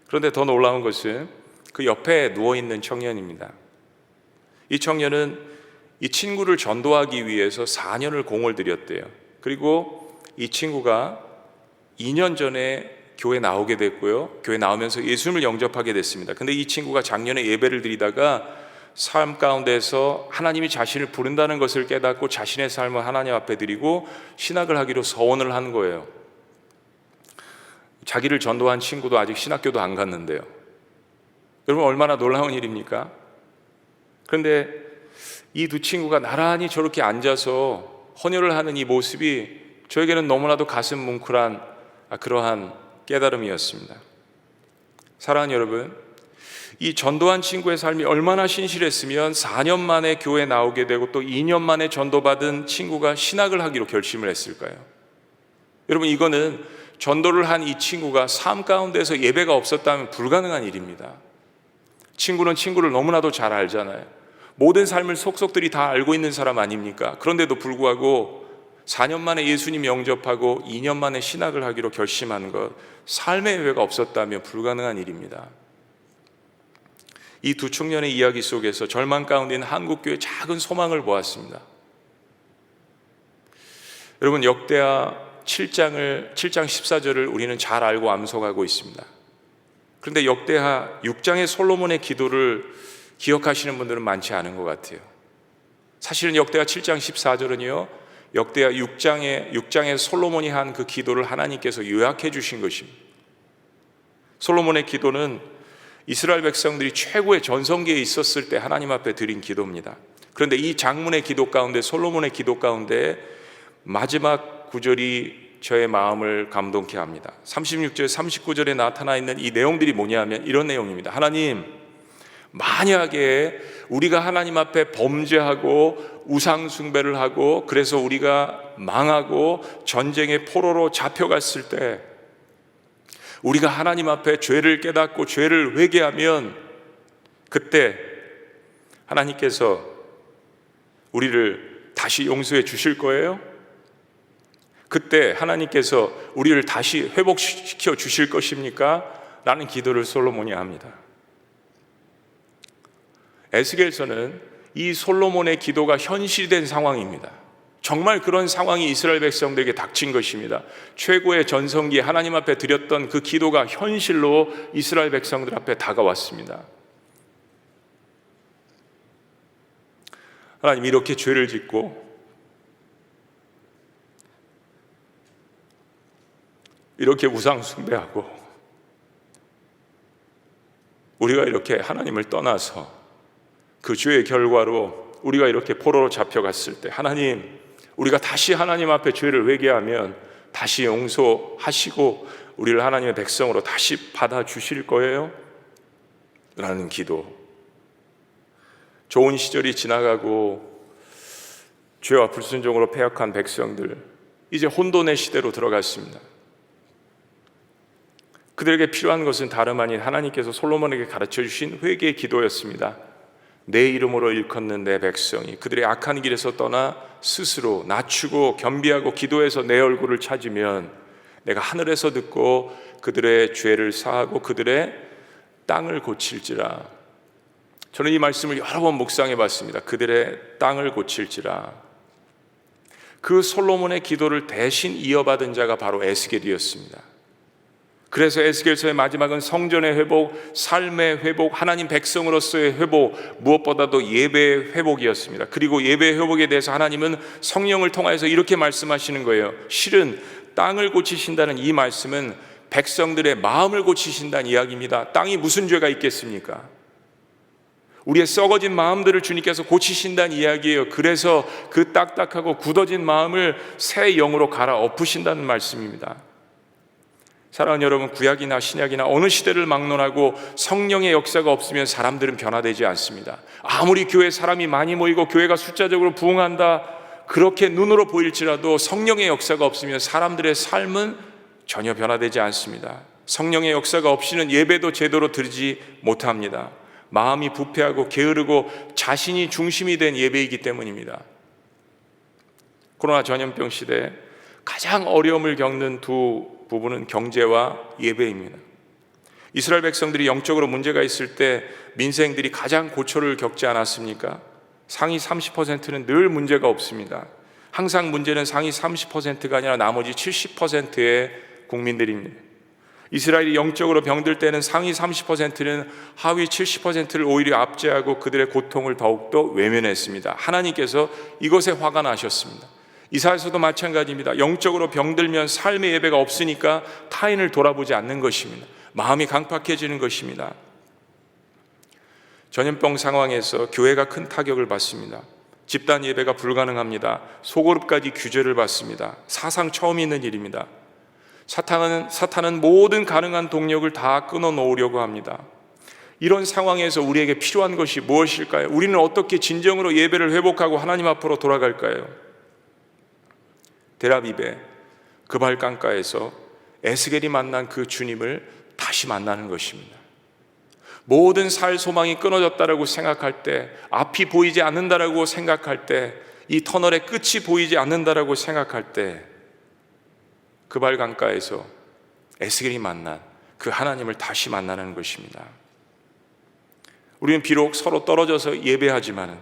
그런데 더 놀라운 것은 그 옆에 누워있는 청년입니다. 이 청년은 이 친구를 전도하기 위해서 4년을 공을 들였대요. 그리고 이 친구가 2년 전에 교회 나오게 됐고요, 교회 나오면서 예수님을 영접하게 됐습니다. 근데 이 친구가 작년에 예배를 드리다가 삶 가운데서 하나님이 자신을 부른다는 것을 깨닫고 자신의 삶을 하나님 앞에 드리고 신학을 하기로 서원을 한 거예요. 자기를 전도한 친구도 아직 신학교도 안 갔는데요. 여러분, 얼마나 놀라운 일입니까? 그런데 이 두 친구가 나란히 저렇게 앉아서 헌혈을 하는 이 모습이 저에게는 너무나도 가슴 뭉클한 그러한 깨달음이었습니다. 사랑하는 여러분, 이 전도한 친구의 삶이 얼마나 신실했으면 4년 만에 교회 나오게 되고 또 2년 만에 전도받은 친구가 신학을 하기로 결심을 했을까요? 여러분, 이거는 전도를 한 이 친구가 삶 가운데서 예배가 없었다면 불가능한 일입니다. 친구는 친구를 너무나도 잘 알잖아요. 모든 삶을 속속들이 다 알고 있는 사람 아닙니까? 그런데도 불구하고 4년 만에 예수님 영접하고 2년 만에 신학을 하기로 결심한 것, 삶의 예배가 없었다면 불가능한 일입니다. 이 두 청년의 이야기 속에서 절망 가운데 있는 한국교회의 작은 소망을 보았습니다. 여러분, 역대하 7장 14절을 우리는 잘 알고 암송하고 있습니다. 그런데 역대하 6장의 솔로몬의 기도를 기억하시는 분들은 많지 않은 것 같아요. 사실은 역대하 7장 14절은요 역대하 6장에 솔로몬이 한 그 기도를 하나님께서 요약해 주신 것입니다. 솔로몬의 기도는 이스라엘 백성들이 최고의 전성기에 있었을 때 하나님 앞에 드린 기도입니다. 그런데 이 장문의 기도 가운데, 솔로몬의 기도 가운데 마지막 구절이 저의 마음을 감동케 합니다. 36절, 39절에 나타나 있는 이 내용들이 뭐냐면 이런 내용입니다. 하나님, 만약에 우리가 하나님 앞에 범죄하고 우상 숭배를 하고 그래서 우리가 망하고 전쟁의 포로로 잡혀갔을 때 우리가 하나님 앞에 죄를 깨닫고 죄를 회개하면 그때 하나님께서 우리를 다시 용서해 주실 거예요? 그때 하나님께서 우리를 다시 회복시켜 주실 것입니까? 라는 기도를 솔로몬이 합니다. 에스겔서는 이 솔로몬의 기도가 현실된 상황입니다. 정말 그런 상황이 이스라엘 백성들에게 닥친 것입니다. 최고의 전성기에 하나님 앞에 드렸던 그 기도가 현실로 이스라엘 백성들 앞에 다가왔습니다. 하나님, 이렇게 죄를 짓고 이렇게 우상 숭배하고 우리가 이렇게 하나님을 떠나서 그 죄의 결과로 우리가 이렇게 포로로 잡혀갔을 때 하나님, 우리가 다시 하나님 앞에 죄를 회개하면 다시 용서하시고 우리를 하나님의 백성으로 다시 받아주실 거예요? 라는 기도. 좋은 시절이 지나가고 죄와 불순종으로 패역한 백성들, 이제 혼돈의 시대로 들어갔습니다. 그들에게 필요한 것은 다름 아닌 하나님께서 솔로몬에게 가르쳐 주신 회개의 기도였습니다. 내 이름으로 일컫는 내 백성이 그들의 악한 길에서 떠나 스스로 낮추고 겸비하고 기도해서 내 얼굴을 찾으면 내가 하늘에서 듣고 그들의 죄를 사하고 그들의 땅을 고칠지라. 저는 이 말씀을 여러 번 묵상해 봤습니다. 그들의 땅을 고칠지라. 그 솔로몬의 기도를 대신 이어받은 자가 바로 에스겔이었습니다. 그래서 에스겔서의 마지막은 성전의 회복, 삶의 회복, 하나님 백성으로서의 회복, 무엇보다도 예배의 회복이었습니다. 그리고 예배의 회복에 대해서 하나님은 성령을 통하여서 이렇게 말씀하시는 거예요. 실은 땅을 고치신다는 이 말씀은 백성들의 마음을 고치신다는 이야기입니다. 땅이 무슨 죄가 있겠습니까? 우리의 썩어진 마음들을 주님께서 고치신다는 이야기예요. 그래서 그 딱딱하고 굳어진 마음을 새 영으로 갈아엎으신다는 말씀입니다. 사랑하는 여러분, 구약이나 신약이나 어느 시대를 막론하고 성령의 역사가 없으면 사람들은 변화되지 않습니다. 아무리 교회에 사람이 많이 모이고 교회가 숫자적으로 부흥한다 그렇게 눈으로 보일지라도 성령의 역사가 없으면 사람들의 삶은 전혀 변화되지 않습니다. 성령의 역사가 없이는 예배도 제대로 드리지 못합니다. 마음이 부패하고 게으르고 자신이 중심이 된 예배이기 때문입니다. 코로나 전염병 시대에 가장 어려움을 겪는 두 부분은 경제와 예배입니다. 이스라엘 백성들이 영적으로 문제가 있을 때 민생들이 가장 고초를 겪지 않았습니까? 상위 30%는 늘 문제가 없습니다. 항상 문제는 상위 30%가 아니라 나머지 70%의 국민들입니다. 이스라엘이 영적으로 병들 때는 상위 30%는 하위 70%를 오히려 압제하고 그들의 고통을 더욱더 외면했습니다. 하나님께서 이것에 화가 나셨습니다. 이사야서도 마찬가지입니다. 영적으로 병들면 삶의 예배가 없으니까 타인을 돌아보지 않는 것입니다. 마음이 강팍해지는 것입니다. 전염병 상황에서 교회가 큰 타격을 받습니다. 집단 예배가 불가능합니다. 소그룹까지 규제를 받습니다. 사상 처음 있는 일입니다. 사탄은 모든 가능한 동력을 다 끊어놓으려고 합니다. 이런 상황에서 우리에게 필요한 것이 무엇일까요? 우리는 어떻게 진정으로 예배를 회복하고 하나님 앞으로 돌아갈까요? 델아비브의 그발 강가에서 에스겔이 만난 그 주님을 다시 만나는 것입니다. 모든 살 소망이 끊어졌다라고 생각할 때, 앞이 보이지 않는다라고 생각할 때, 이 터널의 끝이 보이지 않는다라고 생각할 때, 그발 강가에서 에스겔이 만난 그 하나님을 다시 만나는 것입니다. 우리는 비록 서로 떨어져서 예배하지만은,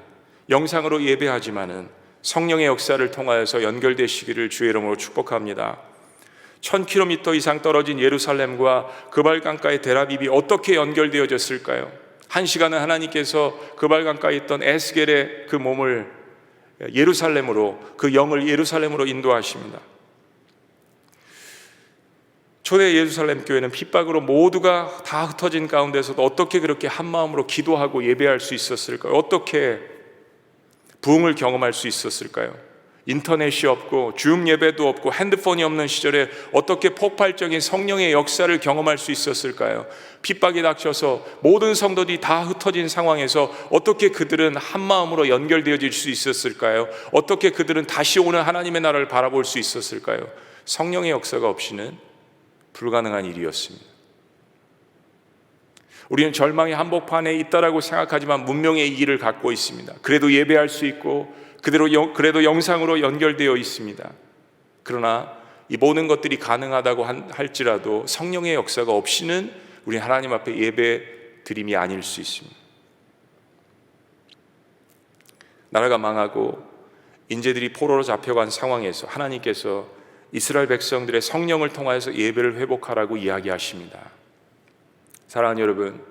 영상으로 예배하지만은 성령의 역사를 통하여서 연결되시기를 주의 이름으로 축복합니다. 1000km 이상 떨어진 예루살렘과 그발 강가의 델아비브이 어떻게 연결되어졌을까요? 한 시간은 하나님께서 그발 강가에 있던 에스겔의 그 몸을 예루살렘으로, 그 영을 예루살렘으로 인도하십니다. 초대 예루살렘 교회는 핍박으로 모두가 다 흩어진 가운데서도 어떻게 그렇게 한 마음으로 기도하고 예배할 수 있었을까요? 어떻게 부흥을 경험할 수 있었을까요? 인터넷이 없고 줌 예배도 없고 핸드폰이 없는 시절에 어떻게 폭발적인 성령의 역사를 경험할 수 있었을까요? 핍박이 닥쳐서 모든 성도들이 다 흩어진 상황에서 어떻게 그들은 한 마음으로 연결되어질 수 있었을까요? 어떻게 그들은 다시 오는 하나님의 나라를 바라볼 수 있었을까요? 성령의 역사가 없이는 불가능한 일이었습니다. 우리는 절망의 한복판에 있다라고 생각하지만 문명의 이 길을 갖고 있습니다. 그래도 예배할 수 있고 그래도 영상으로 연결되어 있습니다. 그러나 이 모든 것들이 가능하다고 할지라도 성령의 역사가 없이는 우리 하나님 앞에 예배 드림이 아닐 수 있습니다. 나라가 망하고 인재들이 포로로 잡혀간 상황에서 하나님께서 이스라엘 백성들의 성령을 통하여서 예배를 회복하라고 이야기하십니다. 사랑하는 여러분,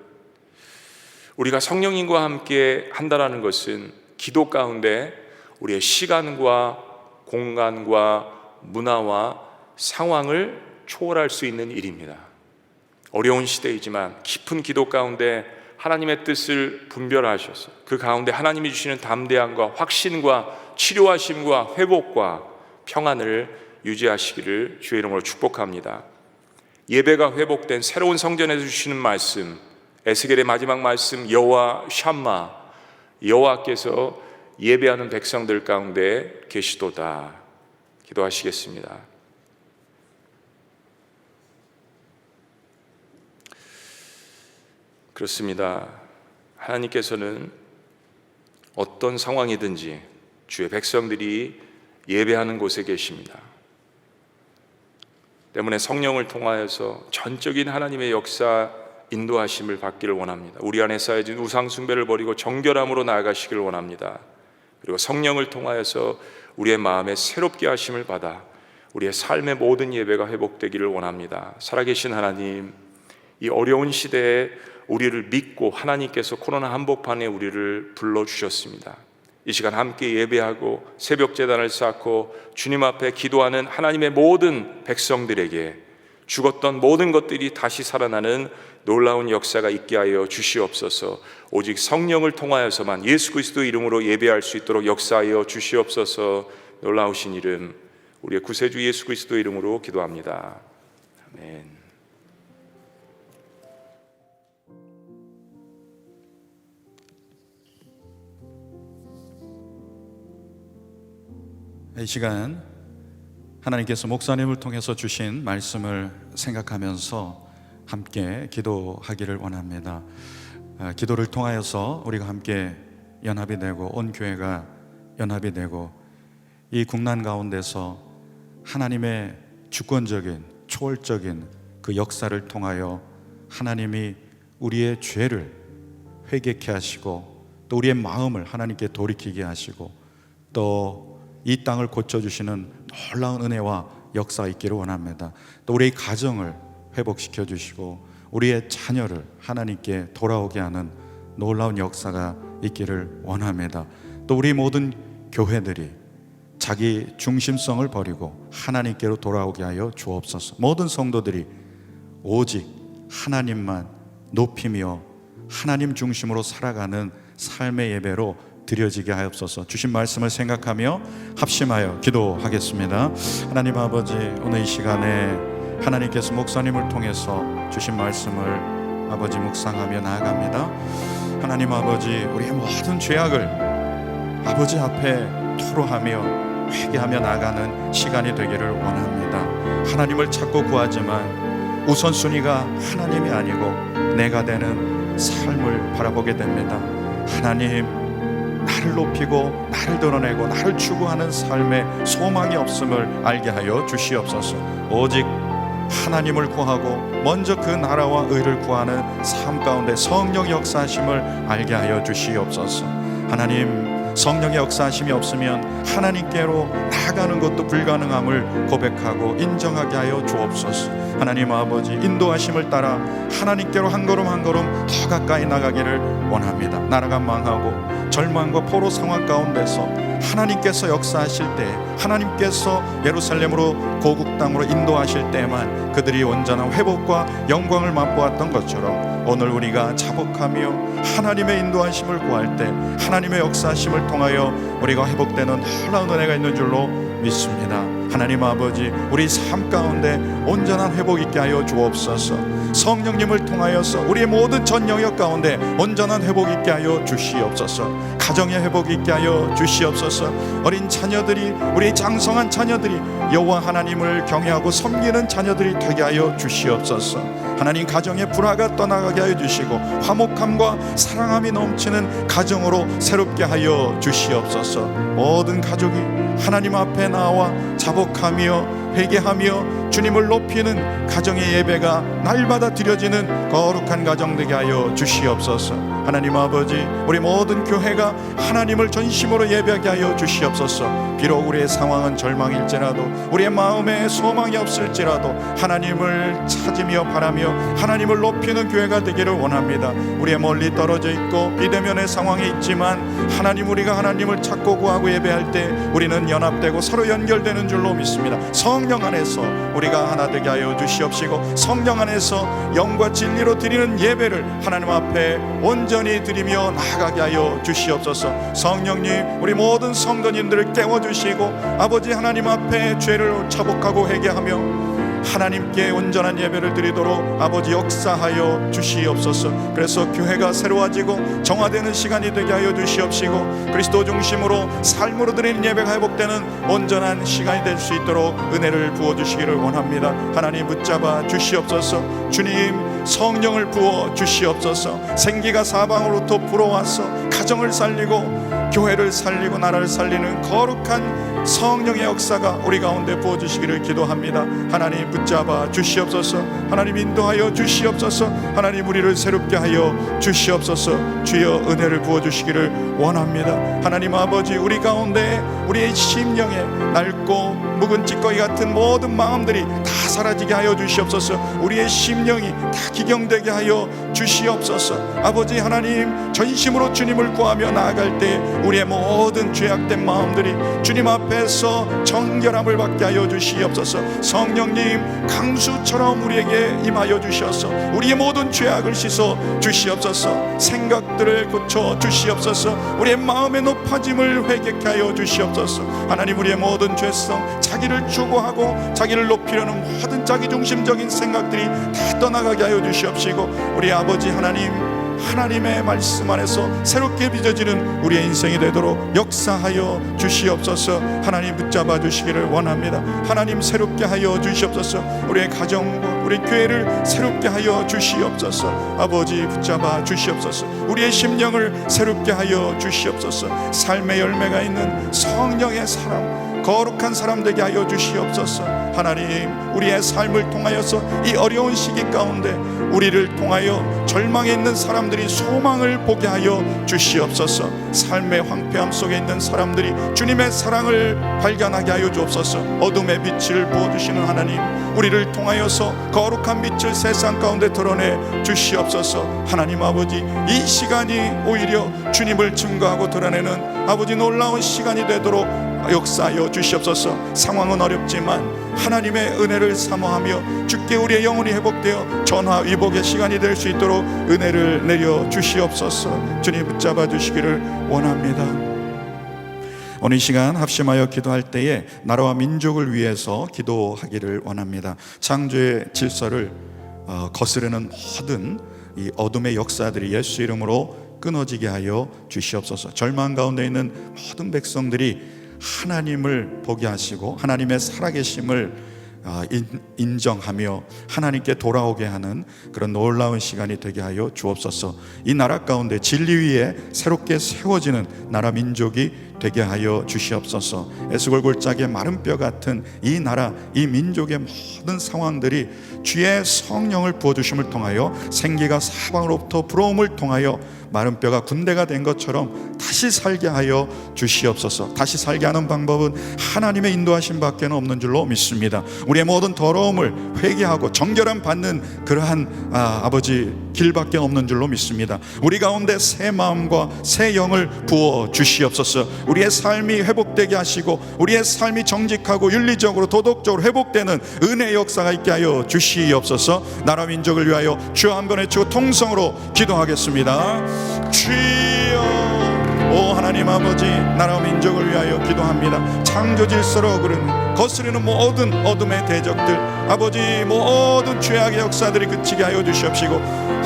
우리가 성령님과 함께 한다라는 것은 기도 가운데 우리의 시간과 공간과 문화와 상황을 초월할 수 있는 일입니다. 어려운 시대이지만 깊은 기도 가운데 하나님의 뜻을 분별하셔서 그 가운데 하나님이 주시는 담대함과 확신과 치료하심과 회복과 평안을 유지하시기를 주의 이름으로 축복합니다. 예배가 회복된 새로운 성전에서 주시는 말씀, 에스겔의 마지막 말씀, 여호와 샴마, 여호와께서 예배하는 백성들 가운데 계시도다. 기도하시겠습니다. 그렇습니다. 하나님께서는 어떤 상황이든지 주의 백성들이 예배하는 곳에 계십니다. 때문에 성령을 통하여서 전적인 하나님의 역사 인도하심을 받기를 원합니다. 우리 안에 쌓여진 우상 숭배를 버리고 정결함으로 나아가시길 원합니다. 그리고 성령을 통하여서 우리의 마음에 새롭게 하심을 받아 우리의 삶의 모든 예배가 회복되기를 원합니다. 살아계신 하나님, 이 어려운 시대에 우리를 믿고 하나님께서 코로나 한복판에 우리를 불러주셨습니다. 이 시간 함께 예배하고 새벽 제단을 쌓고 주님 앞에 기도하는 하나님의 모든 백성들에게 죽었던 모든 것들이 다시 살아나는 놀라운 역사가 있게 하여 주시옵소서. 오직 성령을 통하여서만 예수 그리스도 이름으로 예배할 수 있도록 역사하여 주시옵소서. 놀라우신 이름, 우리의 구세주 예수 그리스도 이름으로 기도합니다. 아멘. 이 시간 하나님께서 목사님을 통해서 주신 말씀을 생각하면서 함께 기도하기를 원합니다. 기도를 통하여서 우리가 함께 연합이 되고 온 교회가 연합이 되고 이 국난 가운데서 하나님의 주권적인 초월적인 그 역사를 통하여 하나님이 우리의 죄를 회개케 하시고 또 우리의 마음을 하나님께 돌이키게 하시고 또 이 땅을 고쳐주시는 놀라운 은혜와 역사가 있기를 원합니다. 또 우리의 가정을 회복시켜 주시고 우리의 자녀를 하나님께 돌아오게 하는 놀라운 역사가 있기를 원합니다. 또 우리 모든 교회들이 자기 중심성을 버리고 하나님께로 돌아오게 하여 주옵소서. 모든 성도들이 오직 하나님만 높이며 하나님 중심으로 살아가는 삶의 예배로 드려지게 하옵소서. 주신 말씀을 생각하며 합심하여 기도하겠습니다. 하나님 아버지, 오늘 이 시간에 하나님께서 목사님을 통해서 주신 말씀을 아버지 묵상하며 나아갑니다. 하나님 아버지, 우리의 모든 죄악을 아버지 앞에 토로하며 회개하며 나아가는 시간이 되기를 원합니다. 하나님을 찾고 구하지만 우선순위가 하나님이 아니고 내가 되는 삶을 바라보게 됩니다. 하나님, 나를 높이고 나를 드러내고 나를 추구하는 삶에 소망이 없음을 알게 하여 주시옵소서. 오직 하나님을 구하고 먼저 그 나라와 의를 구하는 삶 가운데 성령의 역사하심을 알게 하여 주시옵소서. 하나님, 성령의 역사하심이 없으면 하나님께로 나아가는 것도 불가능함을 고백하고 인정하게 하여 주옵소서. 하나님 아버지, 인도하심을 따라 하나님께로 한 걸음 한 걸음 더 가까이 나가기를 원합니다. 나라가 망하고 절망과 포로 상황 가운데서 하나님께서 역사하실 때, 하나님께서 예루살렘으로 고국 땅으로 인도하실 때만 그들이 온전한 회복과 영광을 맛보았던 것처럼 오늘 우리가 자복하며 하나님의 인도하심을 구할 때 하나님의 역사하심을 통하여 우리가 회복되는 놀라운 은혜가 있는 줄로 믿습니다. 하나님 아버지, 우리 삶 가운데 온전한 회복 있게 하여 주옵소서. 성령님을 통하여서 우리의 모든 전 영역 가운데 온전한 회복 있게 하여 주시옵소서. 가정의 회복 있게 하여 주시옵소서. 어린 자녀들이, 우리 장성한 자녀들이 여호와 하나님을 경외하고 섬기는 자녀들이 되게 하여 주시옵소서. 하나님, 가정의 불화가 떠나가게 하여 주시고 화목함과 사랑함이 넘치는 가정으로 새롭게 하여 주시옵소서. 모든 가족이 하나님 앞에 나와 자복하며 회개하며 주님을 높이는 가정의 예배가 날마다 드려지는 거룩한 가정 되게 하여 주시옵소서. 하나님 아버지, 우리 모든 교회가 하나님을 전심으로 예배하게 하여 주시옵소서. 비록 우리의 상황은 절망일지라도, 우리의 마음에 소망이 없을지라도 하나님을 찾으며 바라며 하나님을 높이는 교회가 되기를 원합니다. 우리의 멀리 떨어져 있고 비대면의 상황에 있지만 하나님, 우리가 하나님을 찾고 구하고 예배할 때 우리는 연합되고 서로 연결되는 줄로 믿습니다. 성령 안에서 우리가 하나 되게 하여 주시옵시고 성령 안에서 영과 진리로 드리는 예배를 하나님 앞에 온전히 드리며 나아가게 하여 주시옵소서. 성령님, 우리 모든 성도님들을 깨워주시고 아버지 하나님 앞에 죄를 자복하고 회개하며 하나님께 온전한 예배를 드리도록 아버지 역사하여 주시옵소서. 그래서 교회가 새로워지고 정화되는 시간이 되게 하여 주시옵시고 그리스도 중심으로 삶으로 드리는 예배가 회복되는 온전한 시간이 될 수 있도록 은혜를 부어주시기를 원합니다. 하나님, 붙잡아 주시옵소서. 주님, 성령을 부어 주시옵소서. 생기가 사방으로부터 불어와서 가정을 살리고 교회를 살리고 나라를 살리는 거룩한 성령의 역사가 우리 가운데 부어주시기를 기도합니다. 하나님 붙잡아 주시옵소서. 하나님 인도하여 주시옵소서. 하나님 우리를 새롭게 하여 주시옵소서. 주여 은혜를 부어주시기를 원합니다. 하나님 아버지, 우리 가운데 우리의 심령에 낡고 묵은 찌꺼기 같은 모든 마음들이 다 사라지게 하여 주시옵소서. 우리의 심령이 다 기경되게 하여 주시옵소서. 아버지 하나님, 전심으로 주님을 구하며 나아갈 때 우리의 모든 죄악된 마음들이 주님 앞에서 정결함을 받게 하여 주시옵소서. 성령님, 강수처럼 우리에게 임하여 주셔서 우리의 모든 죄악을 씻어 주시옵소서. 생각들을 고쳐 주시옵소서. 우리의 마음의 높아짐을 회개케 하여 주시옵소서. 하나님, 우리의 모든 죄성, 자기를 추구하고 자기를 높이려는 모든 자기중심적인 생각들이 다 떠나가게 하여 주시옵시고, 우리 아버지 하나님, 하나님의 말씀 안에서 새롭게 빚어지는 우리의 인생이 되도록 역사하여 주시옵소서. 하나님 붙잡아 주시기를 원합니다. 하나님 새롭게 하여 주시옵소서. 우리의 가정과 우리 교회를 새롭게 하여 주시옵소서. 아버지 붙잡아 주시옵소서. 우리의 심령을 새롭게 하여 주시옵소서. 삶의 열매가 있는 성령의 사람, 거룩한 사람 되게 하여 주시옵소서. 하나님, 우리의 삶을 통하여서 이 어려운 시기 가운데 우리를 통하여 절망에 있는 사람들이 소망을 보게 하여 주시옵소서. 삶의 황폐함 속에 있는 사람들이 주님의 사랑을 발견하게 하여 주옵소서. 어둠의 빛을 부어주시는 하나님, 우리를 통하여서 거룩한 빛을 세상 가운데 드러내 주시옵소서. 하나님 아버지, 이 시간이 오히려 주님을 증거하고 드러내는 아버지 놀라운 시간이 되도록 역사하여 주시옵소서. 상황은 어렵지만 하나님의 은혜를 사모하며 주께 우리의 영혼이 회복되어 전화위복의 시간이 될 수 있도록 은혜를 내려 주시옵소서. 주님 붙잡아 주시기를 원합니다. 오늘 이 시간 합심하여 기도할 때에 나라와 민족을 위해서 기도하기를 원합니다. 창조의 질서를 거스르는 모든 이 어둠의 역사들이 예수 이름으로 끊어지게 하여 주시옵소서. 절망 가운데 있는 모든 백성들이 하나님을 보게 하시고 하나님의 살아계심을 인정하며 하나님께 돌아오게 하는 그런 놀라운 시간이 되게 하여 주옵소서. 이 나라 가운데 진리 위에 새롭게 세워지는 나라 민족이 되게 하여 주시옵소서. 에스골골짜기의 마른 뼈 같은 이 나라, 이 민족의 모든 상황들이 주의 성령을 부어주심을 통하여 생기가 사방으로부터 불어옴을 통하여 마른 뼈가 군대가 된 것처럼 다시 살게 하여 주시옵소서. 다시 살게 하는 방법은 하나님의 인도하심 밖에는 없는 줄로 믿습니다. 우리의 모든 더러움을 회개하고 정결함 받는 그러한 아버지 길밖에 없는 줄로 믿습니다. 우리 가운데 새 마음과 새 영을 부어 주시옵소서. 우리의 삶이 회복되게 하시고 우리의 삶이 정직하고 윤리적으로 도덕적으로 회복되는 은혜의 역사가 있게 하여 주시옵소서. 나라 민족을 위하여 주여 한번 외치고 통성으로 기도하겠습니다. 주여, 오 하나님 아버지, 나라 민족을 위하여 기도합니다. 창조 질서로 거스르는 모든 어둠의 대적들, 아버지 모든 죄악의 역사들이 그치게 하여 주시옵시고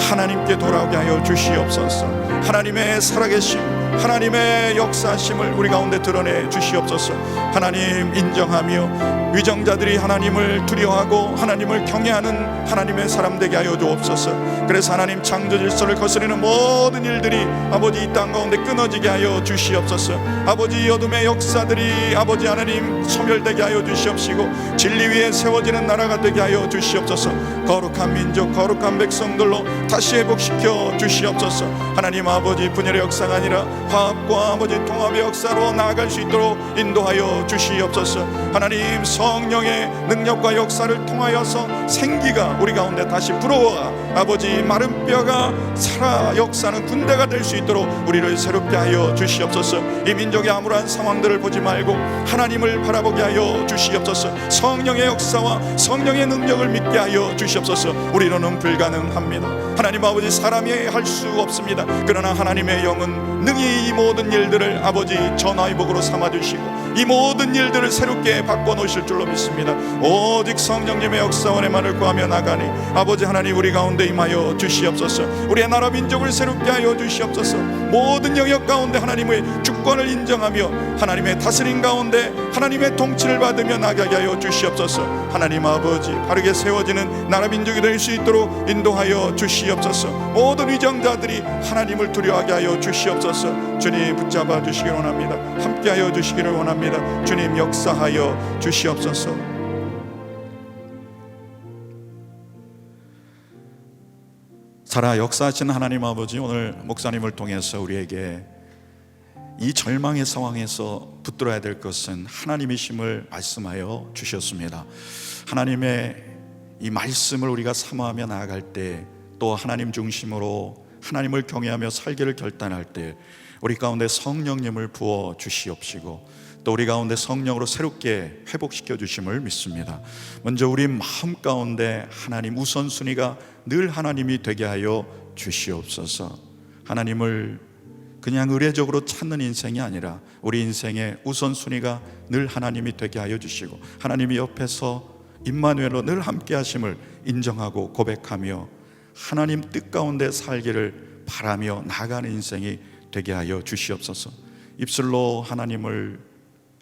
하나님께 돌아오게 하여 주시옵소서. 하나님의 살아계심, 하나님의 역사심을 우리 가운데 드러내 주시옵소서. 하나님 인정하며 위정자들이 하나님을 두려워하고 하나님을 경외하는 하나님의 사람 되게 하여 주옵소서. 그래서 하나님 창조 질서를 거스르는 모든 일들이 아버지 이 땅 가운데 끊어지게 하여 주시옵소서. 아버지 어둠의 역사들이 아버지 하나님 소멸되게 하여 주시옵시고 진리 위에 세워지는 나라가 되게 하여 주시옵소서. 거룩한 민족, 거룩한 백성들로 다시 회복시켜 주시옵소서. 하나님 아버지 분열의 역사가 아니라 화합과 아버지 통합의 역사로 나아갈 수 있도록 인도하여 주시옵소서. 하나님 성령의 능력과 역사를 통하여서 생기가 우리 가운데 다시 불어와 아버지 마른 뼈가 살아 역사는 군대가 될 수 있도록 우리를 새롭게 하여 주시옵소서. 이 민족의 암울한 상황들을 보지 말고 하나님을 바라보게 하여 주시옵소서. 성령의 역사와 성령의 능력을 믿게 하여 주시옵소서. 우리로는 불가능합니다. 하나님 아버지 사람이 할 수 없습니다. 그러나 하나님의 영은 능히 이 모든 일들을 아버지 전화위복으로 삼아주시고 이 모든 일들을 새롭게 바꿔놓으실 줄로 믿습니다. 오직 성령님의 역사원에만을 구하며 나가니 아버지 하나님 우리 가운데 임하여 주시옵소서. 우리의 나라 민족을 새롭게 하여 주시옵소서. 모든 영역 가운데 하나님의 주권을 인정하며 하나님의 다스림 가운데 하나님의 통치를 받으며 나가게 하여 주시옵소서. 하나님 아버지, 바르게 세워지는 나라 민족이 될 수 있도록 인도하여 주시옵소서. 모든 위정자들이 하나님을 두려워하게 하여 주시옵소서. 주님 붙잡아 주시기를 원합니다. 함께하여 주시기를 원합니다. 주님 역사하여 주시옵소서. 살아 역사하시는 하나님 아버지, 오늘 목사님을 통해서 우리에게 이 절망의 상황에서 붙들어야 될 것은 하나님이심을 말씀하여 주셨습니다. 하나님의 이 말씀을 우리가 사모하며 나아갈 때, 또 하나님 중심으로 하나님을 경외하며 살기를 결단할 때 우리 가운데 성령님을 부어 주시옵시고, 또 우리 가운데 성령으로 새롭게 회복시켜 주심을 믿습니다. 먼저 우리 마음 가운데 하나님 우선순위가 늘 하나님이 되게 하여 주시옵소서. 하나님을 그냥 의례적으로 찾는 인생이 아니라 우리 인생의 우선순위가 늘 하나님이 되게 하여 주시고, 하나님이 옆에서 임마누엘로 늘 함께 하심을 인정하고 고백하며 하나님 뜻 가운데 살기를 바라며 나가는 인생이 되게 하여 주시옵소서. 입술로 하나님을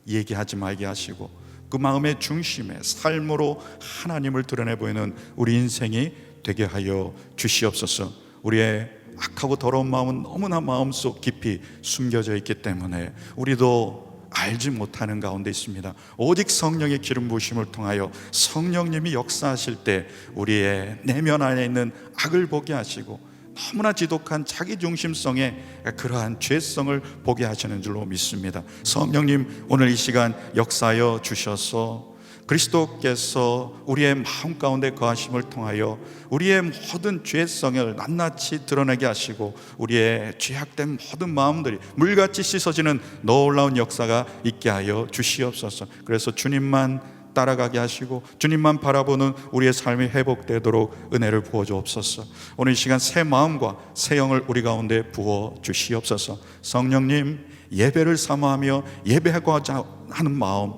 얘기하지 말게 하시고 그 마음의 중심에 삶으로 하나님을 드러내 보이는 우리 인생이 되게 하여 주시옵소서. 우리의 악하고 더러운 마음은 너무나 마음속 깊이 숨겨져 있기 때문에 우리도 알지 못하는 가운데 있습니다. 오직 성령의 기름 부으심을 통하여 성령님이 역사하실 때 우리의 내면 안에 있는 악을 보게 하시고 너무나 지독한 자기중심성의 그러한 죄성을 보게 하시는 줄로 믿습니다. 성령님, 오늘 이 시간 역사하여 주셔서 그리스도께서 우리의 마음 가운데 거하심을 통하여 우리의 모든 죄성을 낱낱이 드러내게 하시고 우리의 죄악된 모든 마음들이 물같이 씻어지는 놀라운 역사가 있게 하여 주시옵소서. 그래서 주님만 따라가게 하시고 주님만 바라보는 우리의 삶이 회복되도록 은혜를 부어 주옵소서. 오늘 이 시간 새 마음과 새 영을 우리 가운데 부어 주시옵소서. 성령님, 예배를 사모하며 예배하고자 하는 마음,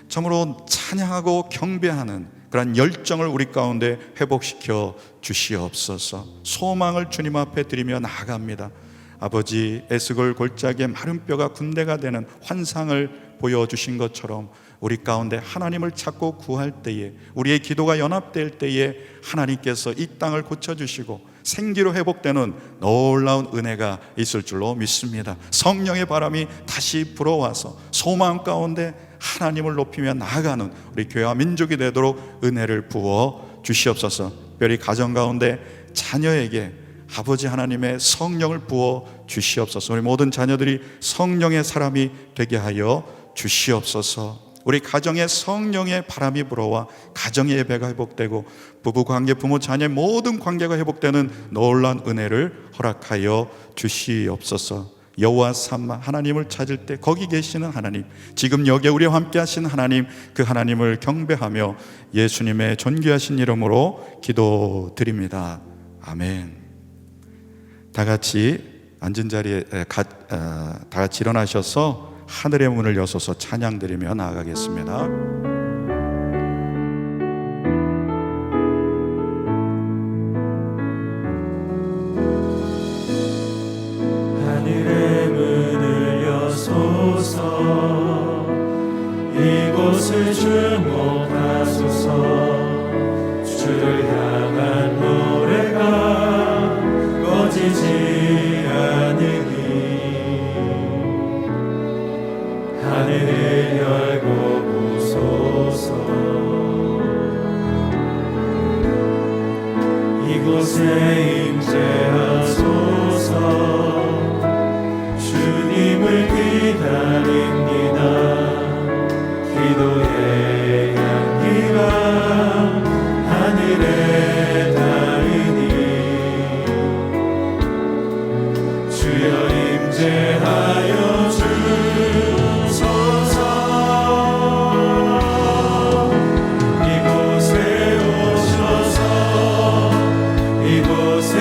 참으로 찬양하고 경배하는 그런 열정을 우리 가운데 회복시켜 주시옵소서. 소망을 주님 앞에 드리며 나아갑니다. 아버지, 에스골 골짜기에 마른 뼈가 군대가 되는 환상을 보여주신 것처럼 우리 가운데 하나님을 찾고 구할 때에, 우리의 기도가 연합될 때에 하나님께서 이 땅을 고쳐주시고 생기로 회복되는 놀라운 은혜가 있을 줄로 믿습니다. 성령의 바람이 다시 불어와서 소망 가운데 하나님을 높이며 나아가는 우리 교회와 민족이 되도록 은혜를 부어 주시옵소서. 특별히 가정 가운데 자녀에게 아버지 하나님의 성령을 부어 주시옵소서. 우리 모든 자녀들이 성령의 사람이 되게 하여 주시옵소서. 우리 가정에 성령의 바람이 불어와 가정의 예배가 회복되고 부부관계, 부모, 자녀의 모든 관계가 회복되는 놀라운 은혜를 허락하여 주시옵소서. 여호와 삼마, 하나님을 찾을 때 거기 계시는 하나님, 지금 여기에 우리와 함께 하신 하나님, 그 하나님을 경배하며 예수님의 존귀하신 이름으로 기도드립니다. 아멘. 다 같이 앉은 자리에 다 같이 일어나셔서 하늘의 문을 여서서 찬양드리며 나아가겠습니다. 하늘의 문을 여소서, 이곳을 주목하소서. 주를 향한 노래가 꺼지지 않으니 하늘을 열고 보소서. 이곳에 임재하소서. 주님을 기다립니다. 기도의 향기가 하늘에 닿으니 주여 임재하여 주소서. 이곳에 오셔서 이곳에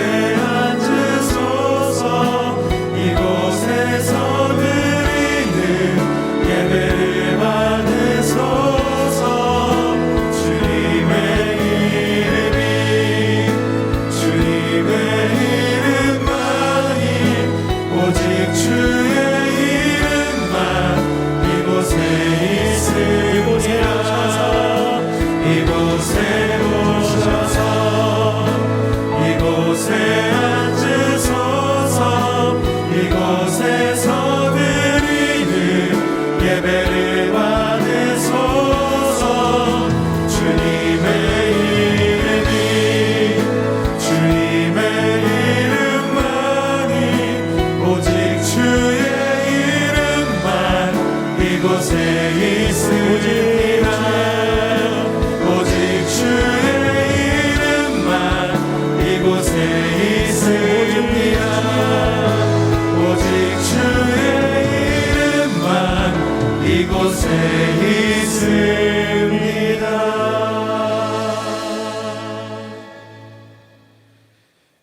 이곳에 오셔서 이곳에 앉으소서 이곳에서 드리는 예배를 받으소서 주님의 이름만이 오직 주의 이름만 이곳에 있습니다 오직 주의 이름만 이곳에 있습니다 오직 주의 이름만 이곳에 있습니다.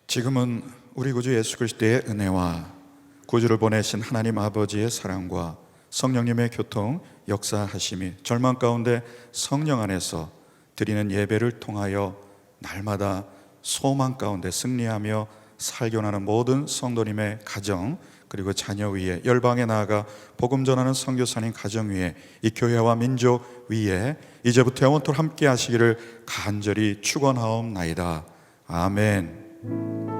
지금은 우리 구주 예수 그리스도의 은혜와 구주를 보내신 하나님 아버지의 사랑과 성령님의 교통 역사하심이 절망 가운데 성령 안에서 드리는 예배를 통하여 날마다 소망 가운데 승리하며 살겨나는 모든 성도님의 가정 그리고 자녀 위에 열방에 나아가 복음 전하는 선교사님 가정 위에 이 교회와 민족 위에 이제부터 영원토록 함께 하시기를 간절히 축원하옵나이다. 아멘.